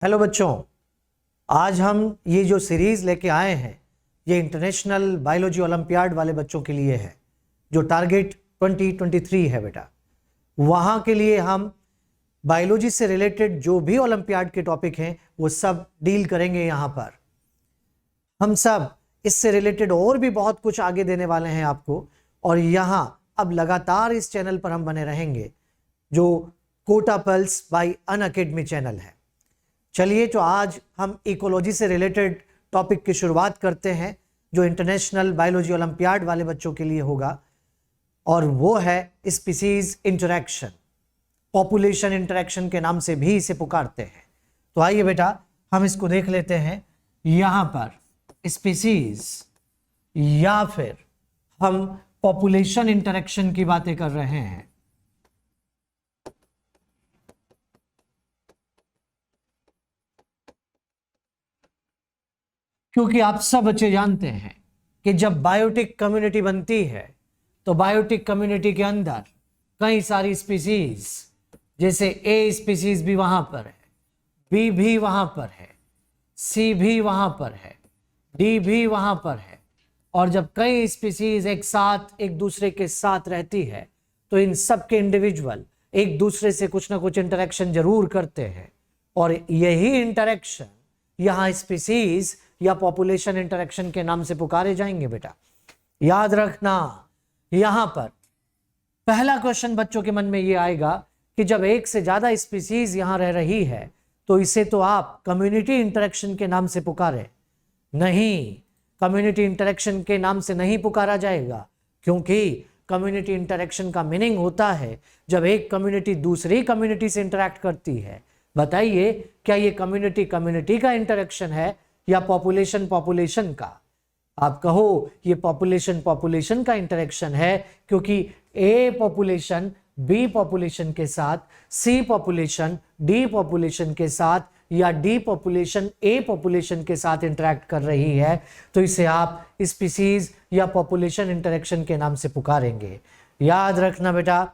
Hello बच्चों, आज हम ये जो सीरीज लेके आए हैं ये इंटरनेशनल बायोलॉजी ओलंपियाड वाले बच्चों के लिए है जो टारगेट 2023 है बेटा। वहाँ के लिए हम बायोलॉजी से रिलेटेड जो भी ओलंपियाड के टॉपिक हैं वो सब डील करेंगे। यहाँ पर हम सब इससे रिलेटेड और भी बहुत कुछ आगे देने वाले हैं आपको, और यहाँ अब लगातार इस चैनल पर हम बने रहेंगे जो Kota pulse by Unacademy channel है। चलिए, तो आज हम इकोलॉजी से रिलेटेड टॉपिक की शुरुआत करते हैं जो इंटरनेशनल बायोलॉजी ओलंपियाड वाले बच्चों के लिए होगा, और वो है स्पीसीज इंटरैक्शन। पॉपुलेशन इंटरैक्शन के नाम से भी इसे पुकारते हैं। तो आइए बेटा हम इसको देख लेते हैं। यहाँ पर स्पीसीज या फिर हम पॉपुलेशन इंटरैक्शन की बातें कर रहे हैं। क्योंकि आप सब बच्चे जानते हैं कि जब बायोटिक कम्युनिटी बनती है तो बायोटिक कम्युनिटी के अंदर कई सारी स्पीसीज, जैसे ए स्पीसीज भी वहां पर है, बी भी वहां पर है, सी भी वहां पर है, डी भी वहां पर है, और जब कई स्पीसीज एक साथ एक दूसरे के साथ रहती है तो इन सब के इंडिविजुअल एक दूसरे से कुछ ना कुछ इंटरेक्शन जरूर करते हैं, और यही इंटरेक्शन यहाँ स्पीसीज या पॉपुलेशन इंटरेक्शन के नाम से पुकारे जाएंगे बेटा। याद रखना, यहां पर पहला क्वेश्चन बच्चों के मन में ये आएगा कि जब एक से ज्यादा स्पीसीज यहां रह रही है तो इसे तो आप कम्युनिटी इंटरेक्शन के नाम से पुकारे। नहीं, कम्युनिटी इंटरेक्शन के नाम से नहीं पुकारा जाएगा, क्योंकि कम्युनिटी इंटरेक्शन का मीनिंग होता है जब एक कम्युनिटी दूसरी कम्युनिटी से इंटरेक्ट करती है। बताइए, क्या ये कम्युनिटी कम्युनिटी का इंटरेक्शन है या पॉपुलेशन पॉपुलेशन का? आप कहो ये पॉपुलेशन पॉपुलेशन का इंटरेक्शन है, क्योंकि ए पॉपुलेशन बी पॉपुलेशन के साथ, सी पॉपुलेशन डी पॉपुलेशन के साथ, या डी पॉपुलेशन ए पॉपुलेशन के साथ इंटरेक्ट कर रही है, तो इसे आप स्पीसीज या पॉपुलेशन इंटरेक्शन के नाम से पुकारेंगे। याद रखना बेटा,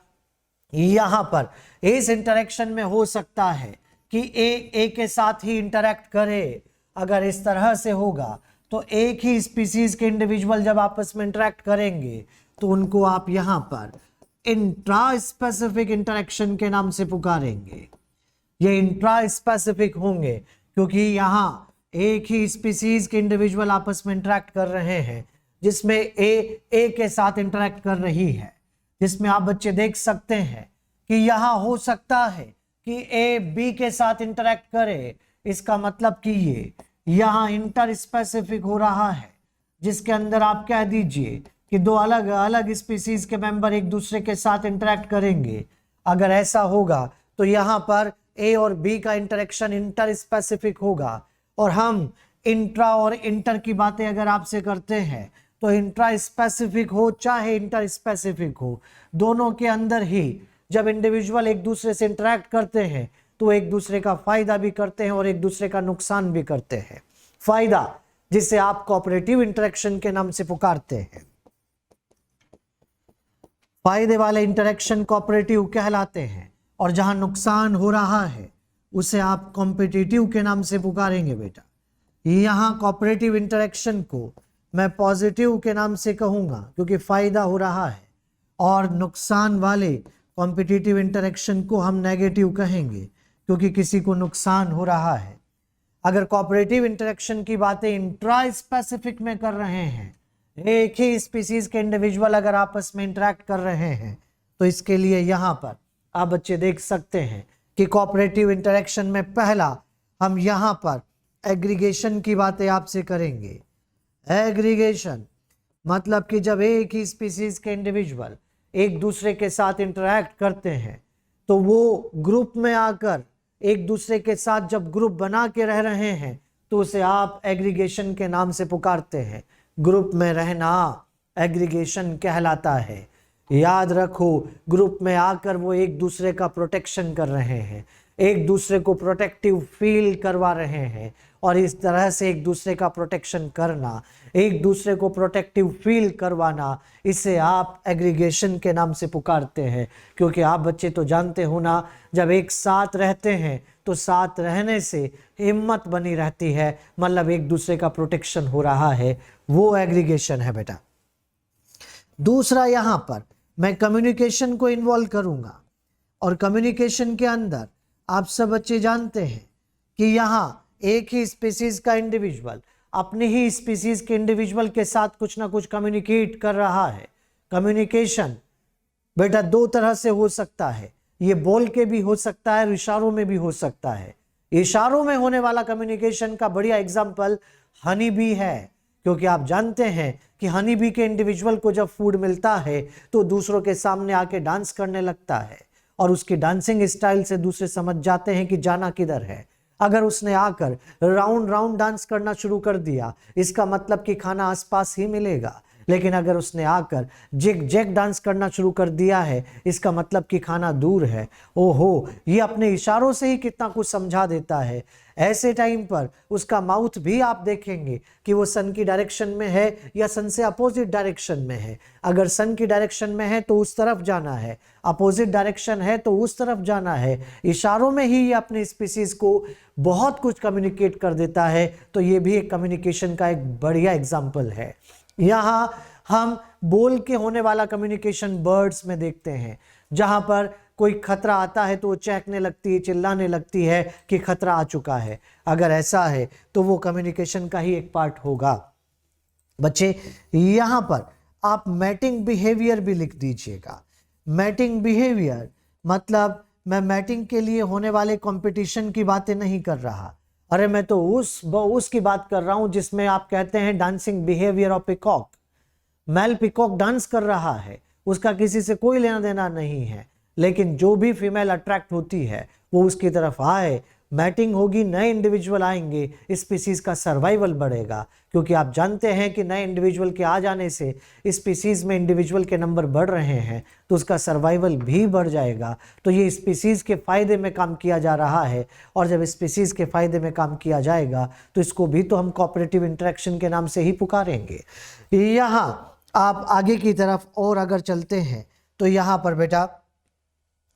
यहां पर इस इंटरेक्शन में हो सकता है कि ए के साथ ही इंटरेक्ट करे। अगर इस तरह से होगा तो एक ही स्पीसीज के इंडिविजुअल जब आपस में इंटरेक्ट करेंगे तो उनको आप यहां पर इंट्रा स्पेसिफिक इंटरेक्शन के नाम से पुकारेंगे। ये इंट्रा स्पेसिफिक होंगे क्योंकि यहां एक ही स्पीसीज के इंडिविजुअल आपस में इंटरेक्ट कर रहे हैं, जिसमें ए के साथ इंटरेक्ट कर रही है, जिसमें आप बच्चे देख सकते हैं कि यहां हो सकता है कि ए बी के साथ इंटरेक्ट करे। इसका मतलब कि ये यहां इंटर स्पेसिफिक हो रहा है, जिसके अंदर आप कह दीजिए कि दो अलग अलग स्पीसीज के मेंबर एक दूसरे के साथ इंटरेक्ट करेंगे। अगर ऐसा होगा तो यहां पर ए और बी का इंटरेक्शन इंटर स्पेसिफिक होगा। और हम इंट्रा और इंटर की बातें अगर आपसे करते हैं तो इंट्रा स्पेसिफिक हो चाहे इंटर स्पेसिफिक हो, दोनों के अंदर ही जब इंडिविजुअल एक दूसरे से इंटरेक्ट करते हैं तो एक दूसरे का फायदा भी करते हैं और एक दूसरे का नुकसान भी करते हैं। फायदा जिसे आप कोऑपरेटिव इंटरेक्शन के नाम से पुकारते हैं, फायदे वाले इंटरेक्शन कोऑपरेटिव कहलाते हैं, और जहां नुकसान हो रहा है उसे आप कॉम्पिटिटिव के नाम से पुकारेंगे बेटा। यहां कोऑपरेटिव इंटरेक्शन को मैं पॉजिटिव के नाम से कहूंगा क्योंकि फायदा हो रहा है, और नुकसान वाले कॉम्पिटिटिव इंटरेक्शन को हम नेगेटिव कहेंगे क्योंकि किसी को नुकसान हो रहा है। अगर कोऑपरेटिव इंटरेक्शन की बातें इंट्रा स्पेसिफिक में कर रहे हैं, एक ही स्पीसीज के इंडिविजुअल अगर आपस में इंटरेक्ट कर रहे हैं, तो इसके लिए यहां पर आप बच्चे देख सकते हैं कि कोऑपरेटिव इंटरेक्शन में पहला हम यहां पर एग्रीगेशन की बातें आपसे करेंगे। एग्रीगेशन मतलब कि जब एक ही स्पीसीज के इंडिविजुअल एक दूसरे के साथ इंटरेक्ट करते हैं तो वो ग्रुप में आकर एक दूसरे के साथ जब ग्रुप बना के रह रहे हैं तो उसे आप एग्रीगेशन के नाम से पुकारते हैं। ग्रुप में रहना एग्रीगेशन कहलाता है। याद रखो, ग्रुप में आकर वो एक दूसरे का प्रोटेक्शन कर रहे हैं, एक दूसरे को प्रोटेक्टिव फील करवा रहे हैं, और इस तरह से एक दूसरे का प्रोटेक्शन करना, एक दूसरे को प्रोटेक्टिव फील करवाना, इसे आप एग्रीगेशन के नाम से पुकारते हैं। क्योंकि आप बच्चे तो जानते हो ना, जब एक साथ रहते हैं तो साथ रहने से हिम्मत बनी रहती है, मतलब एक दूसरे का प्रोटेक्शन हो रहा है, वो एग्रीगेशन है बेटा। दूसरा, यहां पर मैं कम्युनिकेशन को इन्वॉल्व करूंगा, और कम्युनिकेशन के अंदर आप सब बच्चे जानते हैं कि यहां एक ही स्पीसीज का इंडिविजुअल अपनी ही स्पीसीज के इंडिविजुअल के साथ कुछ ना कुछ कम्युनिकेट कर रहा है। कम्युनिकेशन बेटा दो तरह से हो सकता है, ये बोल के भी हो सकता है, इशारों में भी हो सकता है। इशारों में होने वाला कम्युनिकेशन का बढ़िया एग्जाम्पल हनी बी है, क्योंकि आप जानते हैं कि हनी बी के इंडिविजुअल को जब फूड मिलता है तो दूसरों के सामने आके डांस करने लगता है, और उसकी डांसिंग स्टाइल से दूसरे समझ जाते हैं कि जाना किधर है। अगर उसने आकर राउंड राउंड डांस करना शुरू कर दिया, इसका मतलब कि खाना आसपास ही मिलेगा। लेकिन अगर उसने आकर जिग जैग डांस करना शुरू कर दिया है, इसका मतलब कि खाना दूर है। ओहो, ये अपने इशारों से ही कितना कुछ समझा देता है। ऐसे टाइम पर उसका माउथ भी आप देखेंगे कि वो सन की डायरेक्शन में है या सन से अपोजिट डायरेक्शन में है। अगर सन की डायरेक्शन में है तो उस तरफ जाना है, अपोजिट डायरेक्शन है तो उस तरफ जाना है। इशारों में ही ये अपने स्पीसीज को बहुत कुछ कम्युनिकेट कर देता है। तो ये भी एक कम्युनिकेशन का एक बढ़िया एग्जाम्पल है। यहाँ हम बोल के होने वाला कम्युनिकेशन बर्ड्स में देखते हैं, जहां पर कोई खतरा आता है तो वो चहकने लगती है, चिल्लाने लगती है कि खतरा आ चुका है। अगर ऐसा है तो वो कम्युनिकेशन का ही एक पार्ट होगा। बच्चे यहां पर आप मैटिंग बिहेवियर भी लिख दीजिएगा। मैटिंग बिहेवियर मतलब मैं मैटिंग के लिए होने वाले कंपटीशन की बातें नहीं कर रहा, अरे मैं तो उसकी बात कर रहा हूं जिसमें आप कहते हैं dancing behaviour of peacock. Male peacock dance कर रहा है, उसका किसी से कोई लेना देना नहीं है, लेकिन जो भी फीमेल अट्रैक्ट होती है वो उसकी तरफ आए, मैटिंग होगी, नए इंडिविजुअल आएंगे, स्पीसीज का सर्वाइवल बढ़ेगा। क्योंकि आप जानते हैं कि नए इंडिविजुअल के आ जाने से स्पीसीज में इंडिविजुअल के नंबर बढ़ रहे हैं, तो उसका सर्वाइवल भी बढ़ जाएगा। तो ये स्पीसीज के फायदे में काम किया जा रहा है, और जब स्पीसीज के फायदे में काम किया जाएगा तो इसको भी तो हम कोऑपरेटिव इंटरेक्शन के नाम से ही पुकारेंगे। यहाँ आप आगे की तरफ और अगर चलते हैं तो यहाँ पर बेटा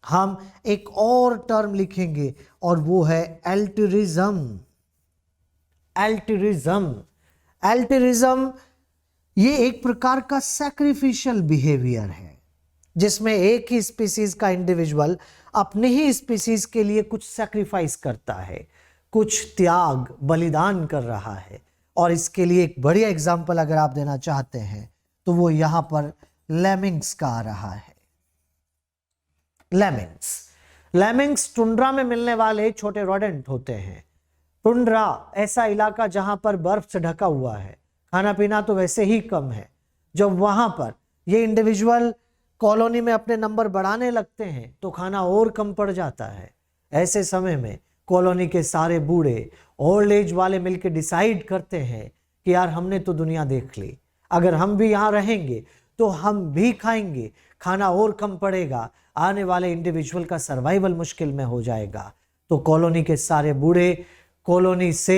हम एक और टर्म लिखेंगे, और वो है एल्टरिज्म। एल्टरिज्म, एल्टरिज्म ये एक प्रकार का सैक्रिफिशियल बिहेवियर है, जिसमें एक ही स्पीसीज का इंडिविजुअल अपने ही स्पीसीज के लिए कुछ सैक्रिफाइस करता है, कुछ त्याग बलिदान कर रहा है। और इसके लिए एक बढ़िया एग्जाम्पल अगर आप देना चाहते हैं तो वो यहां पर लेमिंग्स का आ रहा है। लेमिंग्स टुंड्रा में मिलने वाले छोटे रोडेंट होते हैं। टुंड्रा ऐसा इलाका जहां पर बर्फ से ढका हुआ है, खाना पीना तो वैसे ही कम है। जब वहां पर ये इंडिविजुअल कॉलोनी में अपने नंबर बढ़ाने लगते हैं तो खाना और कम पड़ जाता है। ऐसे समय में कॉलोनी के सारे बूढ़े ओल्ड एज वाले मिलकर डिसाइड करते हैं कि यार हमने तो दुनिया देख ली, अगर हम भी यहाँ रहेंगे तो हम भी खाएंगे, खाना और कम पड़ेगा, आने वाले इंडिविजुअल का सर्वाइवल मुश्किल में हो जाएगा। तो कॉलोनी के सारे बूढ़े कॉलोनी से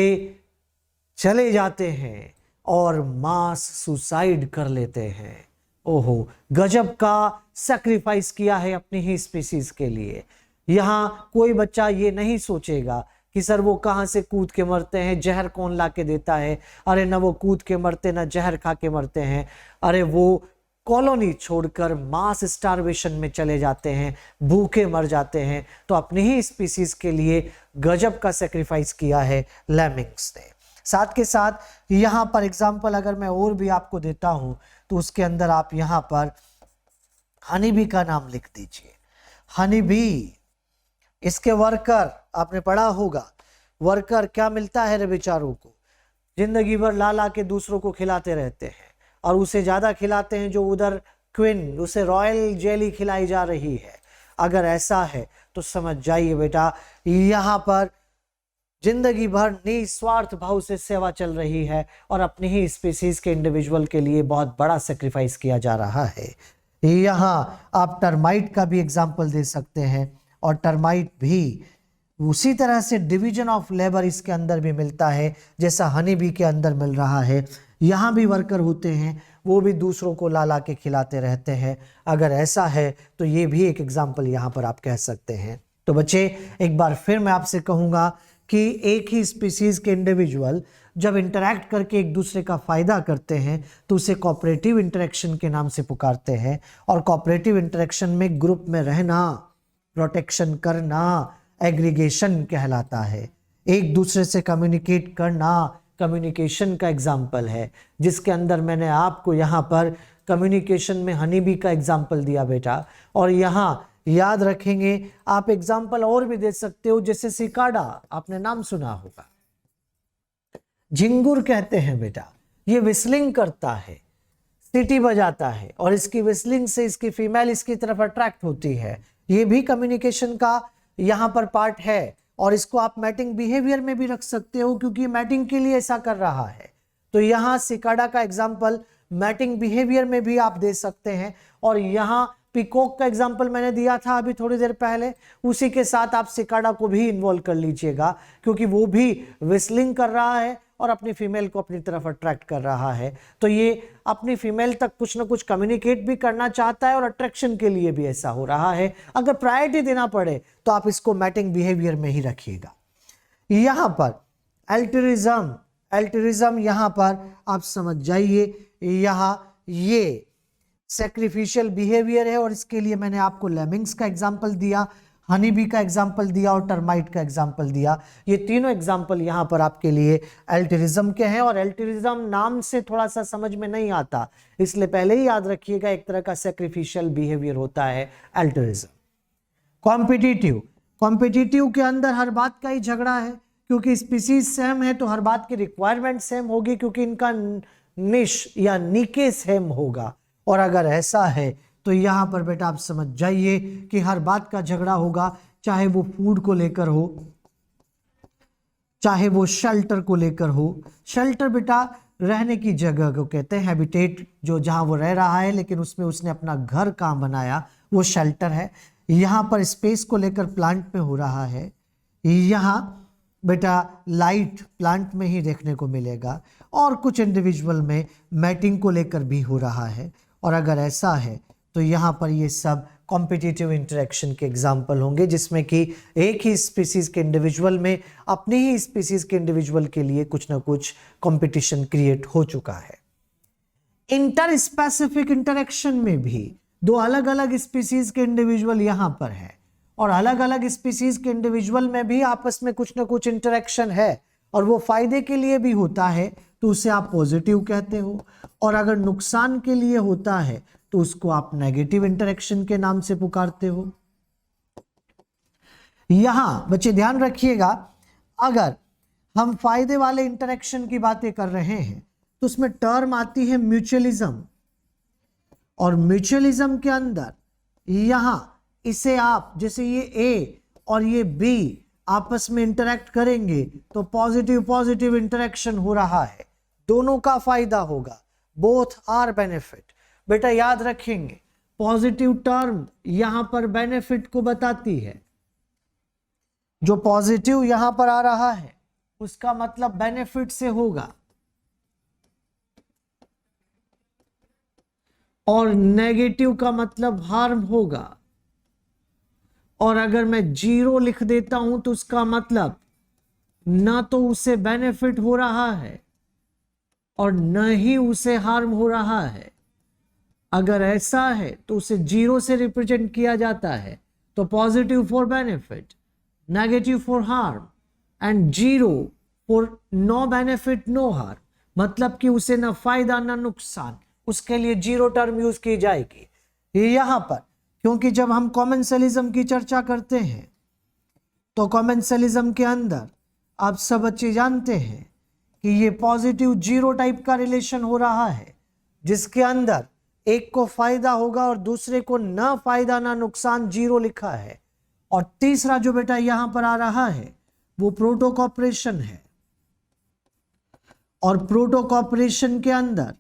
चले जाते हैं और मास सुसाइड कर लेते हैं। ओहो, गजब का सैक्रिफाइस किया है अपनी ही स्पीसीज के लिए। यहाँ कोई बच्चा ये नहीं सोचेगा कि सर वो कहाँ से कूद के मरते हैं, जहर कौन ला के देता है। अरे ना वो कूद के मरते ना जहर खा के मरते हैं, अरे वो कॉलोनी छोड़कर मास स्टारवेशन में चले जाते हैं, भूखे मर जाते हैं। तो अपनी ही स्पीसीज के लिए गजब का सेक्रीफाइस किया है लेमिंग्स ने। साथ के साथ यहाँ पर एग्जाम्पल अगर मैं और भी आपको देता हूँ तो उसके अंदर आप यहाँ पर हनी बी का नाम लिख दीजिए। हनी बी, इसके वर्कर आपने पढ़ा होगा, वर्कर क्या मिलता है रे बेचारों को, जिंदगी भर ला ला के दूसरों को खिलाते रहते हैं, और उसे ज्यादा खिलाते हैं जो उधर क्वीन, उसे रॉयल जेली खिलाई जा रही है। अगर ऐसा है तो समझ जाइए बेटा यहाँ पर जिंदगी भर निस्वार्थ भाव से सेवा चल रही है, और अपनी ही स्पीसीज के इंडिविजुअल के लिए बहुत बड़ा सेक्रीफाइस किया जा रहा है। यहाँ आप टर्माइट का भी एग्जाम्पल दे सकते हैं, और टर्माइट भी उसी तरह से डिवीजन ऑफ लेबर इसके अंदर भी मिलता है जैसा हनी बी के अंदर मिल रहा है। यहाँ भी वर्कर होते हैं, वो भी दूसरों को ला ला के खिलाते रहते हैं। अगर ऐसा है तो ये भी एक एग्जाम्पल यहाँ पर आप कह सकते हैं। तो बच्चे एक बार फिर मैं आपसे कहूंगा कि एक ही स्पीसीज के इंडिविजुअल जब इंटरैक्ट करके एक दूसरे का फायदा करते हैं तो उसे कोऑपरेटिव इंटरेक्शन के नाम से पुकारते हैं। और कोऑपरेटिव इंटरेक्शन में ग्रुप में रहना, प्रोटेक्शन करना एग्रीगेशन कहलाता है। एक दूसरे से कम्युनिकेट करना कम्युनिकेशन का एग्जाम्पल है, जिसके अंदर मैंने आपको यहाँ पर कम्युनिकेशन में हनी बी का एग्जाम्पल दिया बेटा। और यहाँ याद रखेंगे आप एग्जाम्पल और भी दे सकते हो, जैसे सिकाडा, आपने नाम सुना होगा, झिंगुर कहते हैं बेटा, ये विस्लिंग करता है, सीटी बजाता है और इसकी विस्लिंग से इसकी फीमेल इसकी तरफ अट्रैक्ट होती है। ये भी कम्युनिकेशन का यहाँ पर पार्ट है और इसको आप मैटिंग बिहेवियर में भी रख सकते हो क्योंकि मैटिंग के लिए ऐसा कर रहा है। तो यहाँ सिकाडा का एग्जाम्पल मैटिंग बिहेवियर में भी आप दे सकते हैं। और यहाँ पीकॉक का एग्जाम्पल मैंने दिया था अभी थोड़ी देर पहले, उसी के साथ आप सिकाडा को भी इन्वॉल्व कर लीजिएगा क्योंकि वो भी विस्लिंग कर रहा है और अपनी फीमेल को अपनी तरफ अट्रैक्ट कर रहा है। तो ये अपनी फीमेल तक कुछ ना कुछ कम्युनिकेट भी करना चाहता है और अट्रैक्शन के लिए भी ऐसा हो रहा है। अगर प्रायोरिटी देना पड़े तो आप इसको मैटिंग बिहेवियर में ही रखिएगा। यहाँ पर एल्टरिज्म, एल्टरिज्म यहाँ पर आप समझ जाइए, यहाँ ये सैक्रिफिशियल बिहेवियर है और इसके लिए मैंने आपको लेमिंग्स का एग्जाम्पल दिया, हनी बी का एग्जाम्पल दिया और टर्माइट का एग्जाम्पल दिया। ये तीनों एग्जाम्पल यहाँ पर आपके लिए एल्टरिज्म के हैं। और एल्टरिज्म नाम से थोड़ा सा समझ में नहीं आता, इसलिए पहले ही याद रखिएगा एक तरह का सैक्रिफिशियल बिहेवियर होता है एल्टरिज्म। कॉम्पिटिटिव, कॉम्पिटिटिव के अंदर हर बात का ही झगड़ा है क्योंकि स्पीसीज सेम है तो हर बात की रिक्वायरमेंट सेम होगी क्योंकि इनका निश या नीके सेम होगा। और अगर ऐसा है तो यहाँ पर बेटा आप समझ जाइए कि हर बात का झगड़ा होगा, चाहे वो फूड को लेकर हो, चाहे वो शेल्टर को लेकर हो। शेल्टर बेटा रहने की जगह को कहते हैं, हैबिटेट, जो जहां वो रह रहा है लेकिन उसमें उसने अपना घर कहाँ बनाया वो शेल्टर है। यहाँ पर स्पेस को लेकर प्लांट में हो रहा है, यहाँ बेटा लाइट प्लांट में ही देखने को मिलेगा और कुछ इंडिविजुअल में मैटिंग को लेकर भी हो रहा है। और अगर ऐसा है तो यहाँ पर ये सब कॉम्पिटिटिव इंटरेक्शन के एग्जाम्पल होंगे जिसमें कि एक ही स्पीसीज के इंडिविजुअल में अपनी ही स्पीसीज के इंडिविजुअल के लिए कुछ ना कुछ कंपटीशन क्रिएट हो चुका है। इंटर स्पेसिफिक इंटरेक्शन में भी दो अलग अलग स्पीसीज के इंडिविजुअल यहाँ पर है और अलग अलग स्पीसीज के इंडिविजुअल में भी आपस में कुछ ना कुछ इंटरेक्शन है और वो फायदे के लिए भी होता है तो उसे आप पॉजिटिव कहते हो। और अगर नुकसान के लिए होता है तो उसको आप नेगेटिव इंटरेक्शन के नाम से पुकारते हो। यहां बच्चे ध्यान रखिएगा, अगर हम फायदे वाले इंटरेक्शन की बातें कर रहे हैं तो उसमें टर्म आती है म्यूचुअलिज्म। और म्यूचुअलिज्म के अंदर यहां इसे आप, जैसे ये ए और ये बी आपस में इंटरेक्ट करेंगे तो पॉजिटिव पॉजिटिव इंटरेक्शन हो रहा है, दोनों का फायदा होगा, बोथ आर बेनिफिट। बेटा याद रखेंगे पॉजिटिव टर्म यहां पर बेनिफिट को बताती है, जो पॉजिटिव यहां पर आ रहा है उसका मतलब बेनिफिट से होगा और नेगेटिव का मतलब हार्म होगा। और अगर मैं 0 लिख देता हूं तो उसका मतलब ना तो उसे बेनिफिट हो रहा है और न ही उसे हार्म हो रहा है। अगर ऐसा है तो उसे 0 से रिप्रेजेंट किया जाता है, तो positive for benefit, negative for harm and 0 for no benefit no harm, मतलब कि उसे ना फायदा ना नुकसान, उसके लिए 0 टर्म यूज की जाएगी। यहां पर क्योंकि जब हम कॉमेंसलिज्म की चर्चा करते हैं तो कॉमेंसलिज्म के अंदर आप सब बच्चे जानते हैं कि ये पॉजिटिव 0 टाइप का रिलेशन हो रहा है जिसके अंदर एक को फायदा होगा और दूसरे को ना फायदा ना नुकसान, 0 लिखा है। और तीसरा जो बेटा यहां पर आ रहा है वो प्रोटो कॉपरेशन है। और प्रोटो कॉपरेशन के अंदर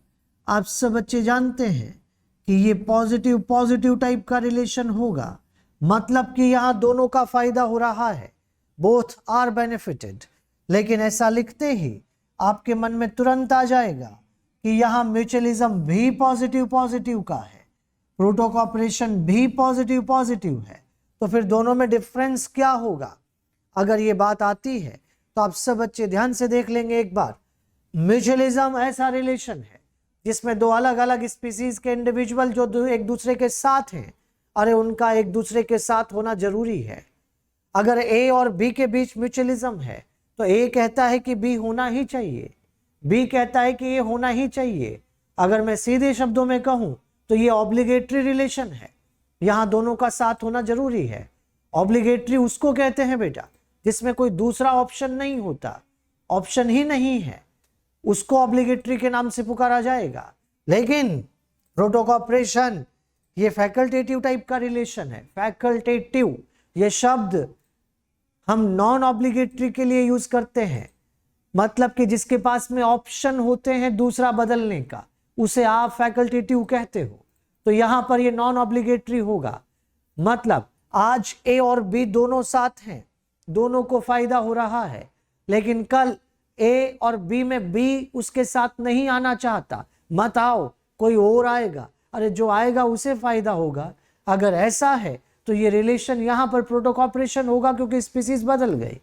आप सब बच्चे जानते हैं कि ये पॉजिटिव पॉजिटिव टाइप का रिलेशन होगा, मतलब कि यहां दोनों का फायदा हो रहा है, बोथ आर बेनिफिटेड। लेकिन ऐसा लिखते ही आपके मन में तुरंत आ जाएगा कि यहां म्यूचुअलिज्म भी पॉजिटिव पॉजिटिव का है, प्रोटो कॉपरेशन भी पॉजिटिव पॉजिटिव है, तो फिर दोनों में डिफरेंस क्या होगा? अगर ये बात आती है तो आप सब बच्चे ध्यान से देख लेंगे एक बार। म्यूचुअलिज्म ऐसा रिलेशन है जिसमें दो अलग अलग स्पीसीज के इंडिविजुअल जो एक दूसरे के साथ हैं, अरे उनका एक दूसरे के साथ होना जरूरी है। अगर ए और बी के बीच म्यूचुअलिज्म है तो ए कहता है कि बी होना ही चाहिए, बी कहता है कि ये होना ही चाहिए। अगर मैं सीधे शब्दों में कहूं तो ये ऑब्लिगेटरी रिलेशन है, यहां दोनों का साथ होना जरूरी है। ऑब्लिगेटरी उसको कहते हैं बेटा जिसमें कोई दूसरा ऑप्शन नहीं होता, ऑप्शन ही नहीं है, उसको ऑब्लिगेटरी के नाम से पुकारा जाएगा। लेकिन प्रोटोकॉपरेशन ये फैकल्टेटिव टाइप का रिलेशन है। फैकल्टेटिव ये शब्द हम नॉन ऑब्लिगेटरी के लिए यूज करते हैं, मतलब कि जिसके पास में ऑप्शन होते हैं दूसरा बदलने का, उसे आप फैकल्टेटिव कहते हो। तो यहां पर ये नॉन ऑब्लिगेटरी होगा, मतलब आज ए और बी दोनों साथ हैं, दोनों को फायदा हो रहा है, लेकिन कल ए और बी में बी उसके साथ नहीं आना चाहता, मत आओ कोई और आएगा, अरे जो आएगा उसे फायदा होगा। अगर ऐसा है तो ये रिलेशन यहां पर प्रोटोकॉपरेशन होगा क्योंकि स्पीसीज बदल गई।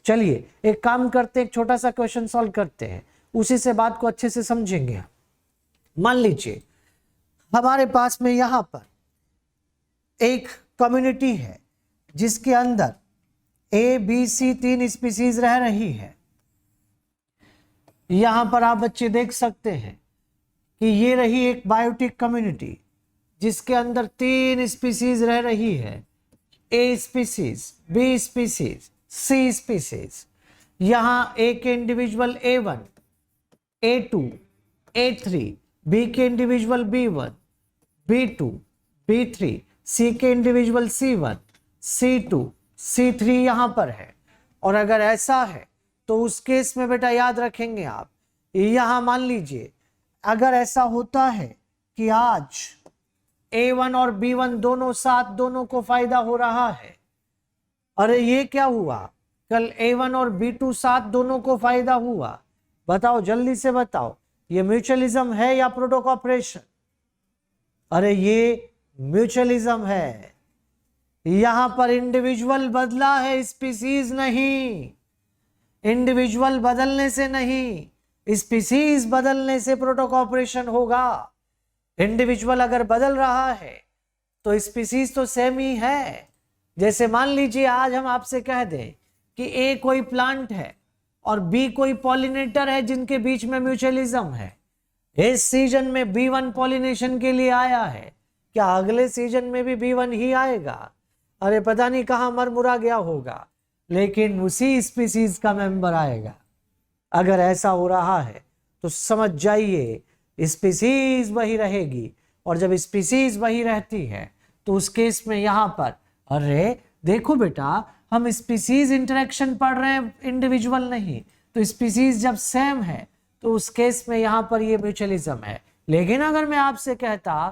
चलिए एक काम करते हैं, एक छोटा सा क्वेश्चन सॉल्व करते हैं, उसी से बात को अच्छे से समझेंगे। मान लीजिए हमारे पास में यहां पर एक कम्युनिटी है जिसके अंदर ए बी सी 3 स्पीसीज रह रही है। यहां पर आप बच्चे देख सकते हैं कि ये रही एक बायोटिक कम्युनिटी जिसके अंदर 3 स्पीसीज रह रही है, A species, B species, C species. यहां ए के individual A1, A2, A3, B के individual B1, B2, B3, C के इंडिविजुअल C1, C2, C3 यहां पर है। और अगर ऐसा है तो उस केस में बेटा याद रखेंगे आप, यहां मान लीजिए अगर ऐसा होता है कि आज A1 और B1 दोनों साथ, दोनों को फायदा हो रहा है, अरे ये क्या हुआ, कल A1 और B2 साथ दोनों को फायदा हुआ, बताओ जल्दी से बताओ, ये म्यूचुअलिज्म है या प्रोटोकॉपरेशन? अरे ये म्यूचुअलिज्म है। यहां पर इंडिविजुअल बदला है, स्पीसीज नहीं। इंडिविजुअल बदलने से नहीं, स्पीसीज बदलने से प्रोटोकॉपरेशन होगा। इंडिविजुअल अगर बदल रहा है तो स्पीसीज तो सेम ही है। जैसे मान लीजिए आज हम आपसे कह दें कि ए कोई प्लांट है और बी कोई पॉलिनेटर है जिनके बीच में म्यूचुअलिज्म है। इस सीजन में B1 पॉलिनेशन के लिए आया है, क्या अगले सीजन में भी B1 ही आएगा? अरे पता नहीं कहां मरमुरा गया होगा, लेकिन उसी स्पीसीज का मेंबर आएगा। अगर ऐसा हो रहा है तो समझ जाइए स्पीसीज वही रहेगी, और जब स्पीसीज वही रहती है तो उस केस में यहां पर, अरे देखो बेटा हम स्पीसीज इंटरेक्शन पढ़ रहे हैं, इंडिविजुअल नहीं, तो स्पीसीज जब सेम है तो उस केस में यहां पर ये म्यूचुअलिज्म है। लेकिन अगर मैं आपसे कहता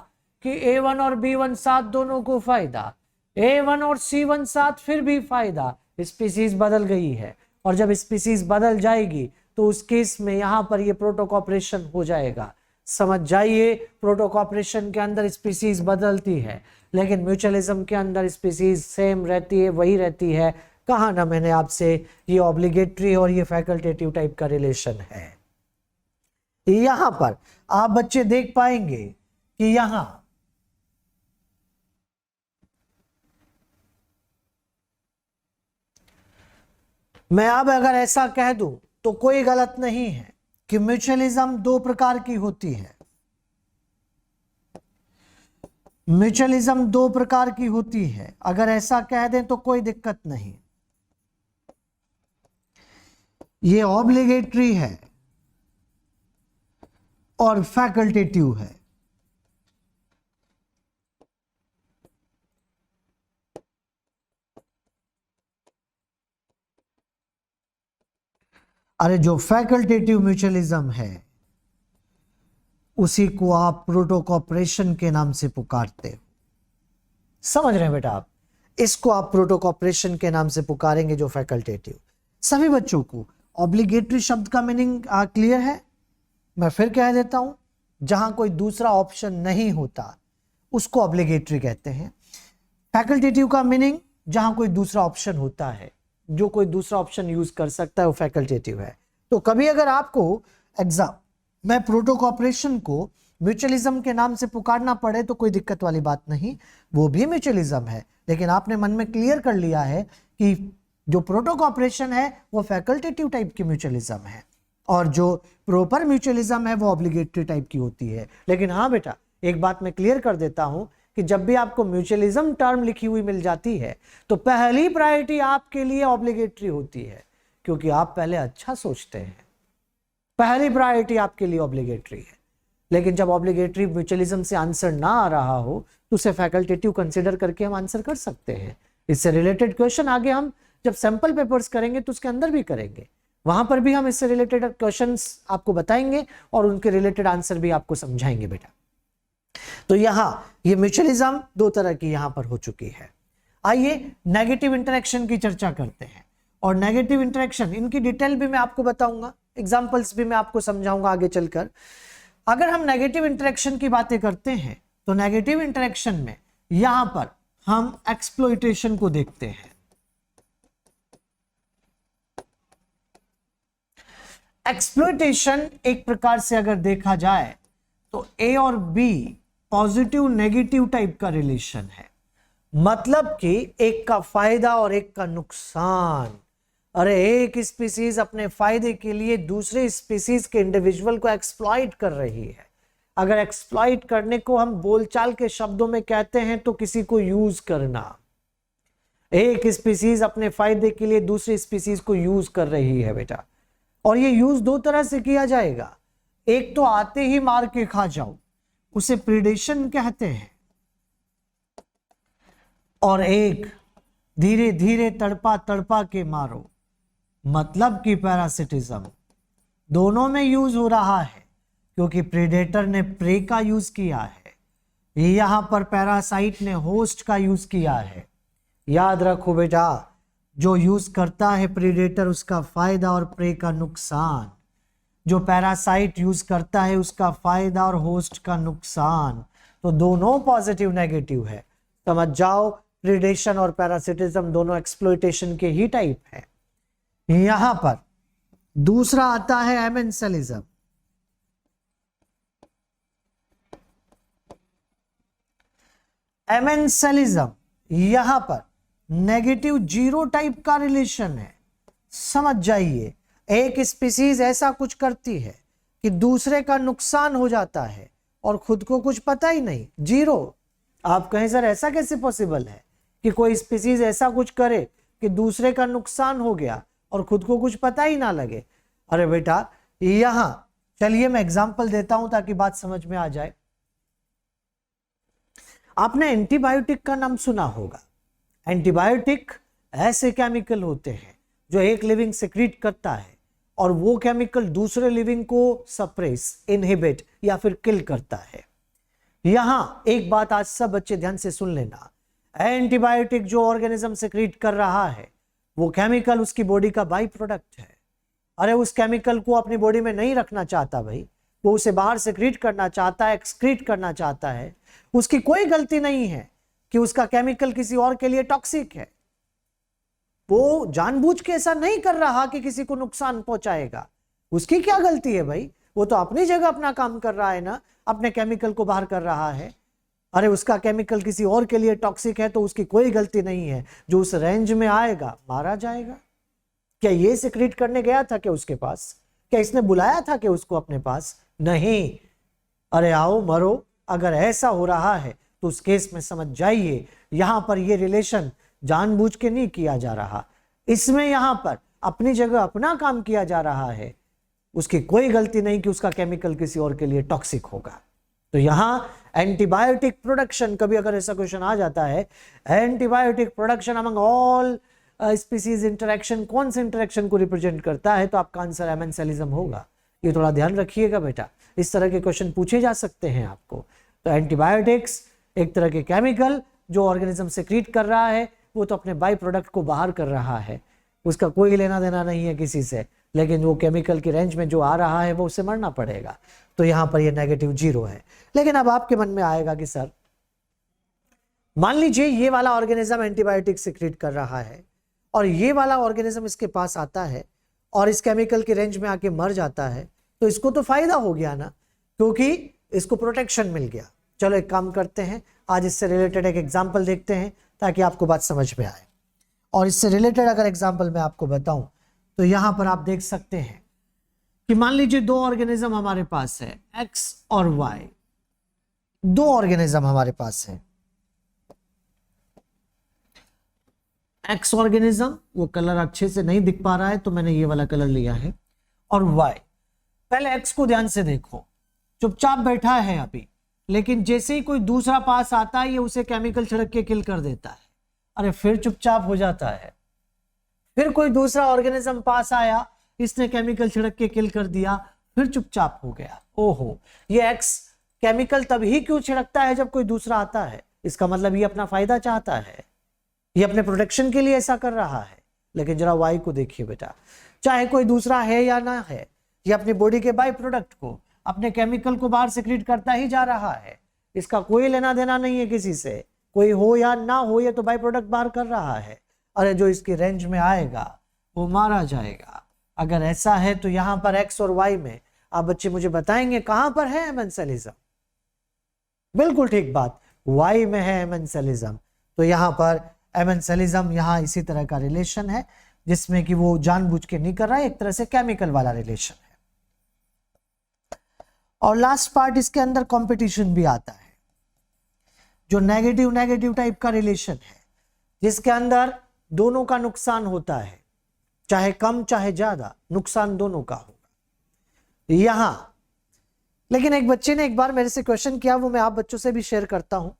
कि A1 और B1 साथ दोनों को फायदा, A1 और C1 साथ फिर भी फायदा, स्पीसीज बदल गई है, और जब स्पीसीज बदल जाएगी तो उस केस में यहां पर ये प्रोटोकॉपरेशन हो जाएगा। समझ जाइए, प्रोटोकॉपरेशन के अंदर स्पीसीज बदलती है, लेकिन म्यूचुअलिज्म के अंदर स्पीसीज सेम रहती है, वही रहती है। कहा ना मैंने आपसे, ये ऑब्लिगेटरी और ये फैकल्टेटिव टाइप का रिलेशन है। यहां पर आप बच्चे देख पाएंगे कि यहां मैं अब अगर ऐसा कह दूं तो कोई गलत नहीं है कि म्यूचुअलिज्म 2 प्रकार की होती है। म्यूचुअलिज्म 2 प्रकार की होती है, अगर ऐसा कह दें तो कोई दिक्कत नहीं। ये ऑब्लिगेटरी है और फैकल्टेटिव है। अरे जो फैकल्टेटिव म्यूचुअलिज्म है उसी को आप प्रोटोकॉपरेशन के नाम से पुकारते हो। समझ रहे हैं बेटा आप, इसको आप प्रोटोकॉपरेशन के नाम से पुकारेंगे जो फैकल्टेटिव। सभी बच्चों को ऑब्लिगेटरी शब्द का मीनिंग क्लियर है? मैं फिर कह देता हूं, जहां कोई दूसरा ऑप्शन नहीं होता उसको ऑब्लिगेटरी कहते हैं। फैकल्टेटिव का मीनिंग जहां कोई दूसरा ऑप्शन होता है, जो कोई दूसरा ऑप्शन यूज कर सकता है वो फैकल्टेटिव है। तो कभी अगर आपको एग्जाम में प्रोटो कॉपरेशन को म्यूचुअलिज्म के नाम से पुकारना पड़े तो कोई दिक्कत वाली बात नहीं, वो भी म्यूचुअलिज्म है, लेकिन आपने मन में क्लियर कर लिया है कि जो प्रोटो कॉपरेशन है वो फैकल्टेटिव टाइप की म्यूचुअलिज्म है और जो प्रॉपर म्यूचुअलिज्म है वो ऑब्लिगेटरी टाइप की होती है। लेकिन हाँ बेटा, एक बात मैं क्लियर कर देता हूं कि जब भी आपको म्यूचुअलिज्म टर्म लिखी हुई मिल जाती है तो पहली प्रायोरिटी आपके लिए ऑब्लिगेटरी होती है, क्योंकि आप पहले अच्छा सोचते हैं। पहली प्रायोरिटी आपके लिए ऑब्लिगेटरी है। लेकिन जब ऑब्लिगेटरी म्यूचुअलिज्म से आंसर ना आ रहा हो तो उसे फैकल्टेटिव कंसीडर करके हम आंसर कर सकते हैं। इससे रिलेटेड क्वेश्चन आगे हम जब सैंपल पेपर्स करेंगे तो उसके अंदर भी करेंगे, वहां पर भी हम इससे रिलेटेड क्वेश्चंस आपको बताएंगे और उनके रिलेटेड आंसर भी आपको समझाएंगे बेटा। तो यहां ये म्यूचुअलिज्म दो तरह की यहां पर हो चुकी है। आइए नेगेटिव इंटरेक्शन की चर्चा करते हैं, और नेगेटिव इंटरेक्शन इनकी डिटेल भी मैं आपको बताऊंगा, एग्जांपल्स भी मैं आपको समझाऊंगा आगे चलकर। अगर हम नेगेटिव इंटरेक्शन की बातें करते हैं तो नेगेटिव इंटरेक्शन में यहां पर हम एक्सप्लॉइटेशन को देखते हैं। एक्सप्लॉइटेशन एक प्रकार से अगर देखा जाए तो ए और बी पॉजिटिव नेगेटिव टाइप का रिलेशन है, मतलब कि एक का फायदा और एक का नुकसान। अरे एक स्पीसीज अपने फायदे के लिए दूसरे स्पीसीज के इंडिविजुअल को एक्सप्लॉइट कर रही है। अगर एक्सप्लॉइट करने को हम बोलचाल के शब्दों में कहते हैं तो किसी को यूज करना। एक स्पीसीज अपने फायदे के लिए दूसरी स्पीसीज को यूज कर रही है बेटा, और ये यूज दो तरह से किया जाएगा। एक तो आते ही मार के खा जाओ, उसे प्रीडेशन कहते हैं, और एक धीरे धीरे तड़पा तड़पा के मारो, मतलब कि पैरासिटिज्म। दोनों में यूज हो रहा है क्योंकि प्रेडेटर ने प्रे का यूज किया है, यहां पर पैरासाइट ने होस्ट का यूज किया है। याद रखो बेटा, जो यूज करता है प्रेडेटर उसका फायदा और प्रे का नुकसान, जो पैरासाइट यूज करता है उसका फायदा और होस्ट का नुकसान। तो दोनों पॉजिटिव नेगेटिव है, समझ जाओ। प्रीडेशन और पैरासिटिज्म दोनों एक्सप्लॉइटेशन के ही टाइप है। यहां पर दूसरा आता है एमेंसेलिज्म। एमेंसेलिज्म यहां पर नेगेटिव जीरो टाइप का रिलेशन है। समझ जाइए, एक स्पीसीज ऐसा कुछ करती है कि दूसरे का नुकसान हो जाता है और खुद को कुछ पता ही नहीं, जीरो। आप कहें सर ऐसा कैसे पॉसिबल है कि कोई स्पीसीज ऐसा कुछ करे कि दूसरे का नुकसान हो गया और खुद को कुछ पता ही ना लगे। अरे बेटा यहां चलिए मैं एग्जांपल देता हूं ताकि बात समझ में आ जाए। आपने एंटीबायोटिक का नाम सुना होगा। एंटीबायोटिक ऐसे केमिकल होते हैं जो एक लिविंग सेक्रीट करता है और वो केमिकल दूसरे लिविंग को सप्रेस, इनहिबिट या फिर किल करता है। यहां एक बात आज सब बच्चे ध्यान से सुन लेना, एंटीबायोटिक जो ऑर्गेनिज्म सेक्रीट कर रहा है वो केमिकल उसकी बॉडी का बाई प्रोडक्ट है। अरे उस केमिकल को अपनी बॉडी में नहीं रखना चाहता भाई, वो उसे बाहर सेक्रीट करना चाहता है, एक्सक्रीट करना चाहता है। उसकी कोई गलती नहीं है कि उसका केमिकल किसी और के लिए टॉक्सिक है। वो जानबूझ के ऐसा नहीं कर रहा कि किसी को नुकसान पहुंचाएगा। उसकी क्या गलती है भाई, वो तो अपनी जगह अपना काम कर रहा है ना, अपने केमिकल को बाहर कर रहा है। अरे उसका केमिकल किसी और के लिए टॉक्सिक है तो उसकी कोई गलती नहीं है, जो उस रेंज में आएगा मारा जाएगा। क्या ये सिक्रेट करने गया था कि उसके पास, क्या इसने बुलाया था कि उसको अपने पास? नहीं। अरे आओ मरो, अगर ऐसा हो रहा है तो उस केस में समझ जाइए यहां पर ये रिलेशन जानबूझ के नहीं किया जा रहा, इसमें यहां पर अपनी जगह अपना काम किया जा रहा है। उसकी कोई गलती नहीं कि उसका केमिकल किसी और के लिए टॉक्सिक होगा। तो यहां एंटीबायोटिक प्रोडक्शन, कभी अगर ऐसा क्वेश्चन आ जाता है, antibiotic production among all species interaction कौन से इंटरेक्शन को रिप्रेजेंट करता है, तो आपका आंसर एमेंसेलिज्म होगा। ये थोड़ा ध्यान रखिएगा बेटा, इस तरह के क्वेश्चन पूछे जा सकते हैं आपको। तो एंटीबायोटिक्स एक तरह के केमिकल जो ऑर्गेनिज्म सेक्रीट कर रहा है, वो तो अपने बाई प्रोडक्ट को बाहर कर रहा है, उसका कोई लेना देना नहीं है किसी से, लेकिन वो केमिकल की रेंज में जो आ रहा है वो उससे मरना पड़ेगा। तो यहां पर ये नेगेटिव जीरो है। लेकिन अब आपके मन में आएगा कि सर मान लीजिए ये वाला ऑर्गेनिज्म एंटीबायोटिक सिक्रेट कर रहा है और ये वाला ऑर्गेनिज्म इसके पास आता है और इस केमिकल के रेंज में आके मर जाता है, तो इसको तो फायदा हो गया ना, क्योंकि इसको प्रोटेक्शन मिल गया। चलो एक काम करते हैं, आज इससे रिलेटेड एक एग्जांपल देखते हैं ताकि आपको बात समझ में आए। और इससे रिलेटेड अगर एग्जांपल मैं आपको बताऊं तो यहां पर आप देख सकते हैं कि मान लीजिए दो ऑर्गेनिज्म हमारे पास है, एक्स और वाई, दो ऑर्गेनिज्म हमारे पास है। एक्स ऑर्गेनिज्म, वो कलर अच्छे से नहीं दिख पा रहा है तो मैंने ये वाला कलर लिया है, और वाई। पहले एक्स को ध्यान से देखो, चुपचाप बैठा है अभी, लेकिन जैसे ही कोई दूसरा पास आता है ये उसे केमिकल छिड़क के किल कर देता है, अरे फिर चुपचाप हो जाता है। फिर कोई दूसरा ऑर्गेनिज्म पास आया, इसने केमिकल छिड़क के किल कर दिया, फिर चुपचाप हो गया। ओहो, ये एक्स केमिकल तभी क्यों छिड़कता है जब कोई दूसरा आता है? इसका मतलब ये अपना फायदा चाहता है, ये अपने प्रोटेक्शन के लिए ऐसा कर रहा है। लेकिन जरा वाई को देखिए बेटा, चाहे कोई दूसरा है या ना है, ये अपनी बॉडी के बाई प्रोडक्ट को, अपने केमिकल को बाहर सिक्रीट करता ही जा रहा है। इसका कोई लेना देना नहीं है किसी से, कोई हो या ना हो, ये तो बाई प्रोडक्ट बाहर कर रहा है। अरे जो इसकी रेंज में आएगा वो मारा जाएगा। अगर ऐसा है तो यहां पर एक्स और वाई में आप बच्चे मुझे बताएंगे कहां पर है एमेंसेलिज्म? बिल्कुल ठीक बात, वाई में है एमेंसेलिज्म। तो यहां पर एमेंसेलिज्म, यहां इसी तरह का रिलेशन है जिसमें कि वो जानबूझ के नहीं कर रहा है, एक तरह से केमिकल वाला रिलेशन है। और लास्ट पार्ट इसके अंदर कंपटीशन भी आता है, जो नेगेटिव नेगेटिव टाइप का रिलेशन है, जिसके अंदर दोनों का नुकसान होता है, चाहे कम चाहे ज्यादा, नुकसान दोनों का होगा यहां। लेकिन एक बच्चे ने एक बार मेरे से क्वेश्चन किया, वो मैं आप बच्चों से भी शेयर करता हूं।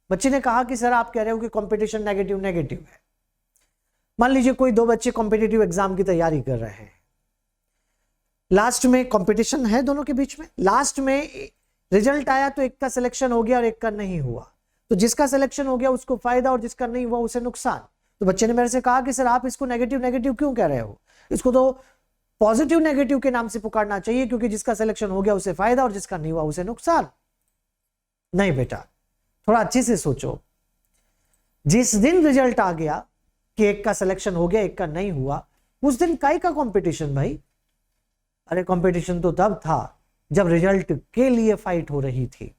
बच्चे ने कहा कि सर आप कह रहे हो कि कंपटीशन नेगेटिव नेगेटिव है। मान लीजिए कोई दो बच्चे कॉम्पिटिटिव एग्जाम की तैयारी कर रहे हैं, लास्ट में कंपटीशन है दोनों के बीच में, लास्ट में रिजल्ट आया तो एक का सिलेक्शन हो गया और एक का नहीं हुआ, तो जिसका सिलेक्शन हो गया उसको फायदा और जिसका नहीं हुआ उसे नुकसान। तो बच्चे ने मेरे से कहा कि सर आप इसको नेगेटिव नेगेटिव क्यों कह रहे हो, इसको तो पॉजिटिव नेगेटिव के नाम से पुकारना चाहिए, क्योंकि जिसका सिलेक्शन हो गया उसे फायदा और जिसका नहीं हुआ उसे नुकसान। नहीं बेटा, थोड़ा अच्छे से सोचो। जिस दिन रिजल्ट आ गया कि एक का सिलेक्शन हो गया एक का नहीं हुआ, उस दिन काय का कंपटीशन भाई? अरे कंपटीशन तो तब था जब रिजल्ट के लिए फाइट हो रही थी।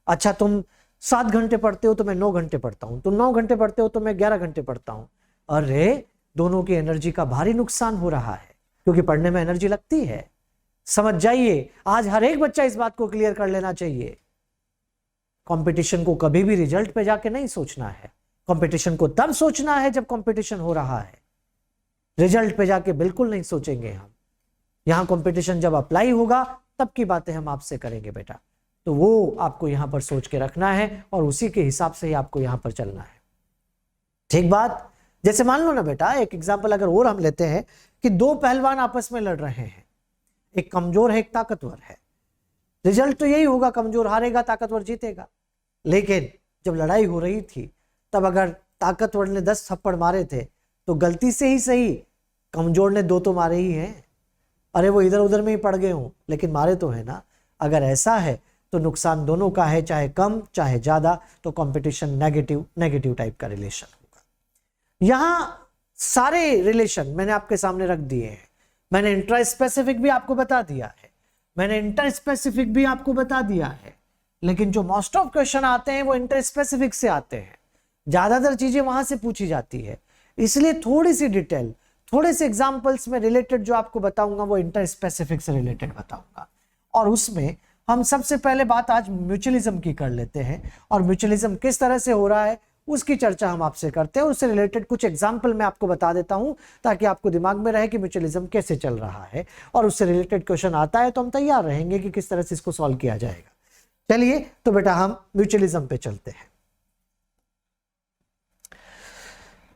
अच्छा तुम 7 घंटे पढ़ते हो तो मैं 9 घंटे पढ़ता हूं, तुम 9 घंटे पढ़ते हो तो मैं 11 घंटे पढ़ता हूं। अरे दोनों की एनर्जी का भारी नुकसान हो रहा है, क्योंकि पढ़ने में एनर्जी लगती है। समझ जाइए, आज हर एक बच्चा इस बात को क्लियर कर लेना चाहिए। कंपटीशन को कभी भी रिजल्ट पे जाके नहीं सोचना है, कंपटीशन को तब सोचना है जब कंपटीशन हो रहा है, रिजल्ट पे जाके बिल्कुल नहीं सोचेंगे हम। यहां कंपटीशन जब अप्लाई होगा तब की बातें हम आपसे करेंगे बेटा, तो वो आपको यहां पर सोच के रखना है और उसी के हिसाब से ही आपको यहां पर चलना है। ठीक बात? जैसे मान लो ना बेटा, एक एग्जांपल अगर और हम लेते हैं कि दो पहलवान आपस में लड़ रहे हैं, एक कमजोर है एक ताकतवर है, रिजल्ट तो यही होगा, कमजोर हारेगा ताकतवर जीतेगा। लेकिन जब लड़ाई हो रही थी तब अगर ताकतवर ने 10 थप्पड़ मारे थे तो गलती से ही सही कमजोर ने 2 तो मारे ही हैं। अरे वो इधर उधर में ही पड़ गए हों लेकिन मारे तो है ना। अगर ऐसा है तो नुकसान दोनों का है, चाहे कम चाहे ज्यादा, तो कंपटीशन नेगेटिव नेगेटिव टाइप का रिलेशन होगा। यहां सारे रिलेशन मैंने आपके सामने रख दिए हैं। मैंने इंट्रा स्पेसिफिक भी आपको बता दिया है, मैंने इंटर स्पेसिफिक भी आपको बता दिया है, लेकिन जो मोस्ट ऑफ क्वेश्चन आते हैं वो इंटर स्पेसिफिक से आते हैं, ज्यादातर चीजें वहां से पूछी जाती है। इसलिए थोड़ी सी डिटेल, थोड़े से एग्जांपल्स में रिलेटेड जो आपको बताऊंगा वो इंटर स्पेसिफिक से रिलेटेड बताऊंगा। और उसमें हम सबसे पहले बात आज म्यूचुअलिज्म की कर लेते हैं, और म्यूचुअलिज्म किस तरह से हो रहा है उसकी चर्चा हम आपसे करते हैं। उससे रिलेटेड कुछ एग्जाम्पल मैं आपको बता देता हूं ताकि आपको दिमाग में रहे कि म्यूचुअलिज्म कैसे चल रहा है, और उससे रिलेटेड क्वेश्चन आता है तो हम तैयार रहेंगे कि किस तरह से इसको सॉल्व किया जाएगा। चलिए तो बेटा हम म्यूचुअलिज्म पे चलते हैं।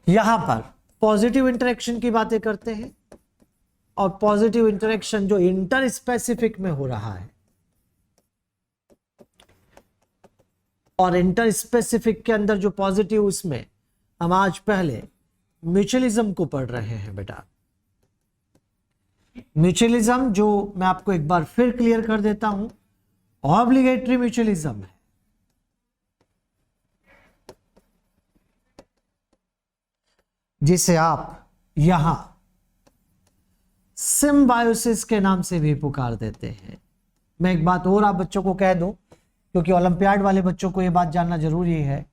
यहां पर पॉजिटिव इंटरेक्शन की बातें करते हैं, और पॉजिटिव इंटरेक्शन जो इंटर स्पेसिफिक में हो रहा है, और इंटर स्पेसिफिक के अंदर जो पॉजिटिव, उसमें हम आज पहले म्यूचुअलिज्म को पढ़ रहे हैं बेटा। म्यूचुअलिज्म जो मैं आपको एक बार फिर क्लियर कर देता हूं, ऑब्लिगेटरी म्यूचुअलिज्म है। जिसे आप यहां सिम्बायोसिस के नाम से भी पुकार देते हैं। मैं एक बात और आप बच्चों को कह दूं, क्योंकि ओलंपियाड वाले बच्चों को यह बात जानना जरूरी है।